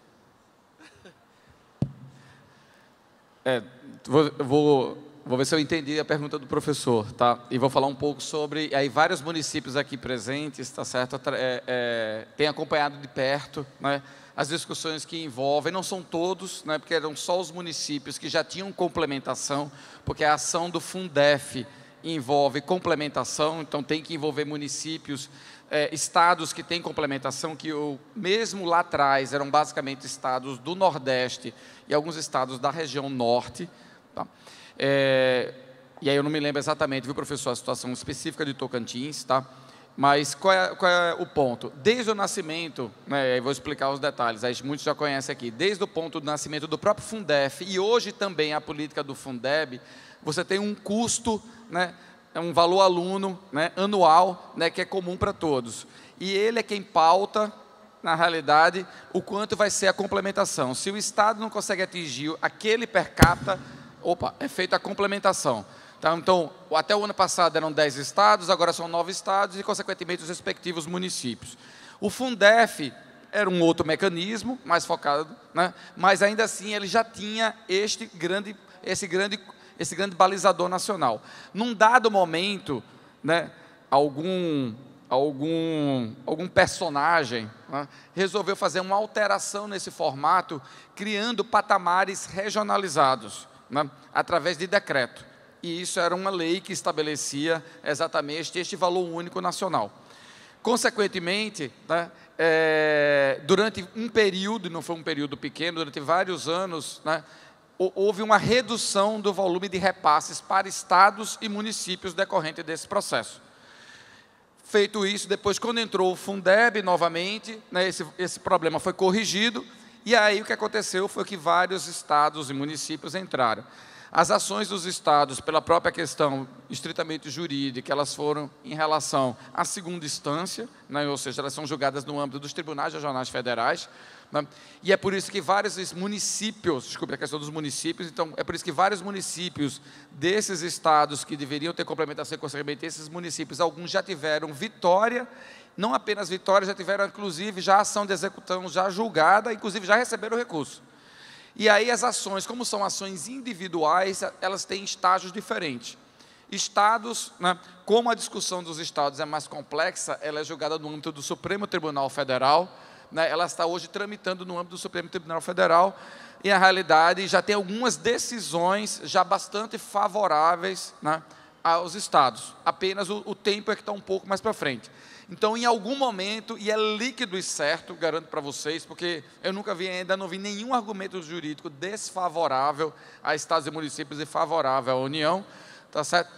Vou ver se eu entendi a pergunta do professor, tá? E vou falar um pouco sobre... Aí vários municípios aqui presentes, tá certo? Têm acompanhado de perto, né, as discussões que envolvem, não são todos, né, porque eram só os municípios que já tinham complementação, porque a ação do Fundef envolve complementação, então tem que envolver municípios, estados que têm complementação, que mesmo lá atrás eram basicamente estados do Nordeste e alguns estados da região Norte, tá? E aí eu não me lembro exatamente, viu, professor, a situação específica de Tocantins, tá? Mas qual é o ponto? Desde o nascimento, né, eu vou explicar os detalhes, aí muitos já conhecem aqui, desde o ponto do nascimento do próprio Fundef e hoje também a política do Fundeb, você tem um custo, né, um valor aluno, né, anual, né, que é comum para todos. E ele é quem pauta, na realidade, o quanto vai ser a complementação. Se o Estado não consegue atingir aquele per capita, é feita a complementação. Tá? Então, até o ano passado eram 10 estados, agora são 9 estados e, consequentemente, os respectivos municípios. O Fundef era um outro mecanismo, mais focado, né? Mas ainda assim ele já tinha esse grande balizador nacional. Num dado momento, né, algum personagem, né, resolveu fazer uma alteração nesse formato, criando patamares regionalizados, né, através de decreto. E isso era uma lei que estabelecia exatamente este valor único nacional. Consequentemente, né, durante um período, não foi um período pequeno, durante vários anos, né, houve uma redução do volume de repasses para estados e municípios decorrente desse processo. Feito isso, depois, quando entrou o Fundeb novamente, né, esse problema foi corrigido, e aí o que aconteceu foi que vários estados e municípios entraram. As ações dos estados, pela própria questão estritamente jurídica, elas foram em relação à segunda instância, né, ou seja, elas são julgadas no âmbito dos tribunais regionais federais, né, e é por isso que vários municípios, desculpe a questão dos municípios, então é por isso que vários municípios desses estados que deveriam ter complementação, consequentemente esses municípios, alguns já tiveram vitória, não apenas vitória, já tiveram inclusive já ação de execução já julgada, inclusive já receberam recurso. E aí as ações, como são ações individuais, elas têm estágios diferentes. Estados, né, como a discussão dos estados é mais complexa, ela é julgada no âmbito do Supremo Tribunal Federal, né, ela está hoje tramitando no âmbito do Supremo Tribunal Federal, e na realidade já tem algumas decisões já bastante favoráveis, né, aos estados. Apenas o tempo é que está um pouco mais para frente. Então, em algum momento, e é líquido e certo, garanto para vocês, porque eu ainda não vi nenhum argumento jurídico desfavorável a estados e municípios e favorável à União, tá certo?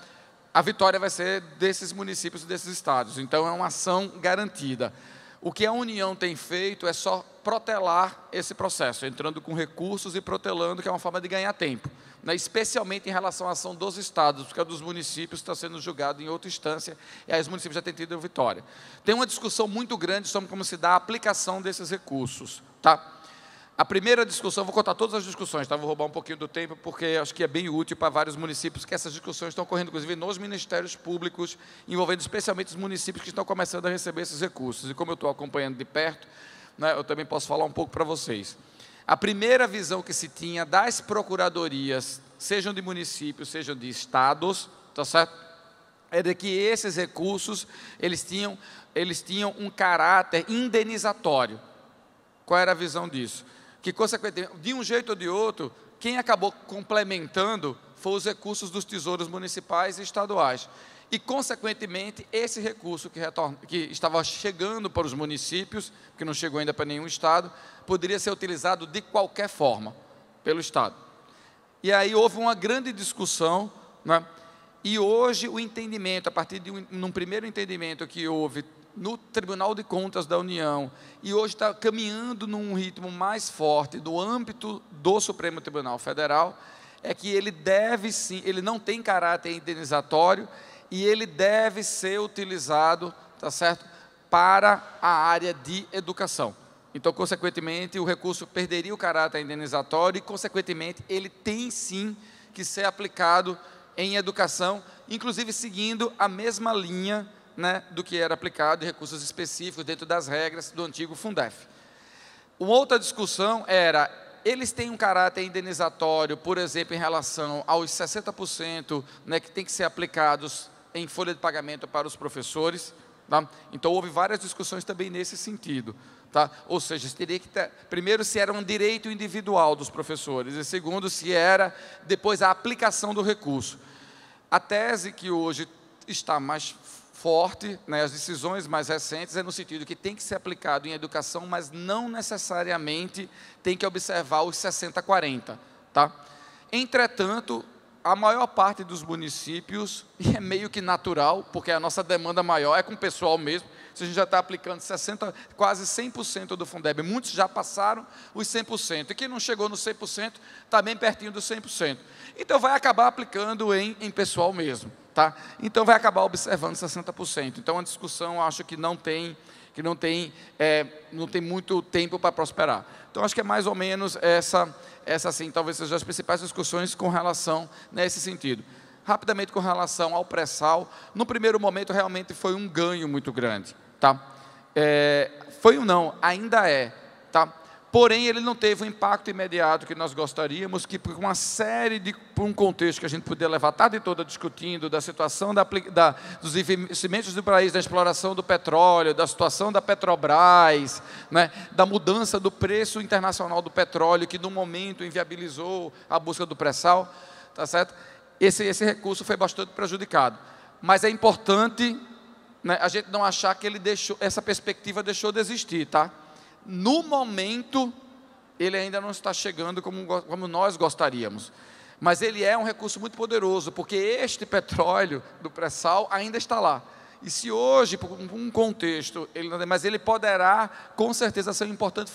A vitória vai ser desses municípios e desses estados. Então, é uma ação garantida. O que a União tem feito é só protelar esse processo, entrando com recursos e protelando, que é uma forma de ganhar tempo, né, especialmente em relação à ação dos estados, porque a dos municípios está sendo julgado em outra instância, e aí os municípios já têm tido vitória. Tem uma discussão muito grande sobre como se dá a aplicação desses recursos. Tá? A primeira discussão, vou contar todas as discussões, tá? Vou roubar um pouquinho do tempo, porque acho que é bem útil para vários municípios, que essas discussões estão ocorrendo, inclusive, nos ministérios públicos, envolvendo especialmente os municípios que estão começando a receber esses recursos. E como eu estou acompanhando de perto, né, eu também posso falar um pouco para vocês. A primeira visão que se tinha das procuradorias, sejam de municípios, sejam de estados, tá certo? é de que esses recursos, eles tinham um caráter indenizatório. Qual era a visão disso? Que, consequentemente, de um jeito ou de outro, quem acabou complementando foram os recursos dos tesouros municipais e estaduais. E, consequentemente, esse recurso que estava chegando para os municípios, que não chegou ainda para nenhum estado, poderia ser utilizado de qualquer forma pelo estado. E aí houve uma grande discussão, né? E hoje o entendimento, a partir de um primeiro entendimento que houve no Tribunal de Contas da União, e hoje está caminhando num ritmo mais forte do âmbito do Supremo Tribunal Federal, é que ele deve sim, ele não tem caráter indenizatório, e ele deve ser utilizado, tá certo, para a área de educação. Então, consequentemente, o recurso perderia o caráter indenizatório e, consequentemente, ele tem sim que ser aplicado em educação, inclusive seguindo a mesma linha, né, do que era aplicado em recursos específicos dentro das regras do antigo Fundef. Uma outra discussão era, eles têm um caráter indenizatório, por exemplo, em relação aos 60%, né, que tem que ser aplicados em folha de pagamento para os professores, tá? Então, houve várias discussões também nesse sentido. Tá? Ou seja, teria que ter, primeiro, se era um direito individual dos professores, e segundo, se era depois a aplicação do recurso. A tese que hoje está mais forte, né, as decisões mais recentes, é no sentido que tem que ser aplicado em educação, mas não necessariamente tem que observar os 60-40. Tá? Entretanto, a maior parte dos municípios, e é meio que natural, porque a nossa demanda maior é com o pessoal mesmo, se a gente já está aplicando 60%, quase 100% do Fundeb, muitos já passaram os 100%, e quem não chegou no 100%, está bem pertinho dos 100%. Então, vai acabar aplicando em pessoal mesmo, tá? Então, vai acabar observando 60%. Então, a discussão, acho que não tem muito tempo para prosperar. Então, acho que é mais ou menos essa sim, talvez sejam as principais discussões com relação nesse sentido. Rapidamente, com relação ao pré-sal, no primeiro momento, realmente foi um ganho muito grande. Tá? Foi ou não, ainda é. Tá? Porém, ele não teve o impacto imediato que nós gostaríamos, que por uma série por um contexto que a gente podia levar a tarde toda discutindo, da situação dos investimentos do país, da exploração do petróleo, da situação da Petrobras, né, da mudança do preço internacional do petróleo, que no momento inviabilizou a busca do pré-sal, tá certo? Esse recurso foi bastante prejudicado. Mas é importante, né, a gente não achar que essa perspectiva deixou de existir, tá? No momento, ele ainda não está chegando como nós gostaríamos. Mas ele é um recurso muito poderoso, porque este petróleo do pré-sal ainda está lá. E se hoje, por um contexto, mas ele poderá, com certeza, ser uma importante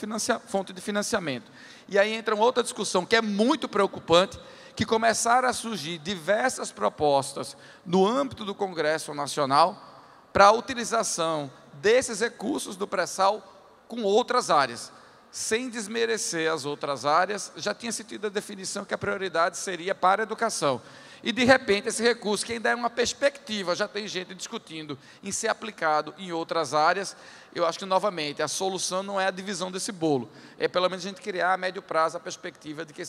fonte de financiamento. E aí entra uma outra discussão que é muito preocupante, que começaram a surgir diversas propostas no âmbito do Congresso Nacional para a utilização desses recursos do pré-sal com outras áreas, sem desmerecer as outras áreas. Já tinha se tido a definição que a prioridade seria para a educação. E, de repente, esse recurso, que ainda é uma perspectiva, já tem gente discutindo em ser aplicado em outras áreas. Eu acho que, novamente, a solução não é a divisão desse bolo, é pelo menos a gente criar a médio prazo a perspectiva de que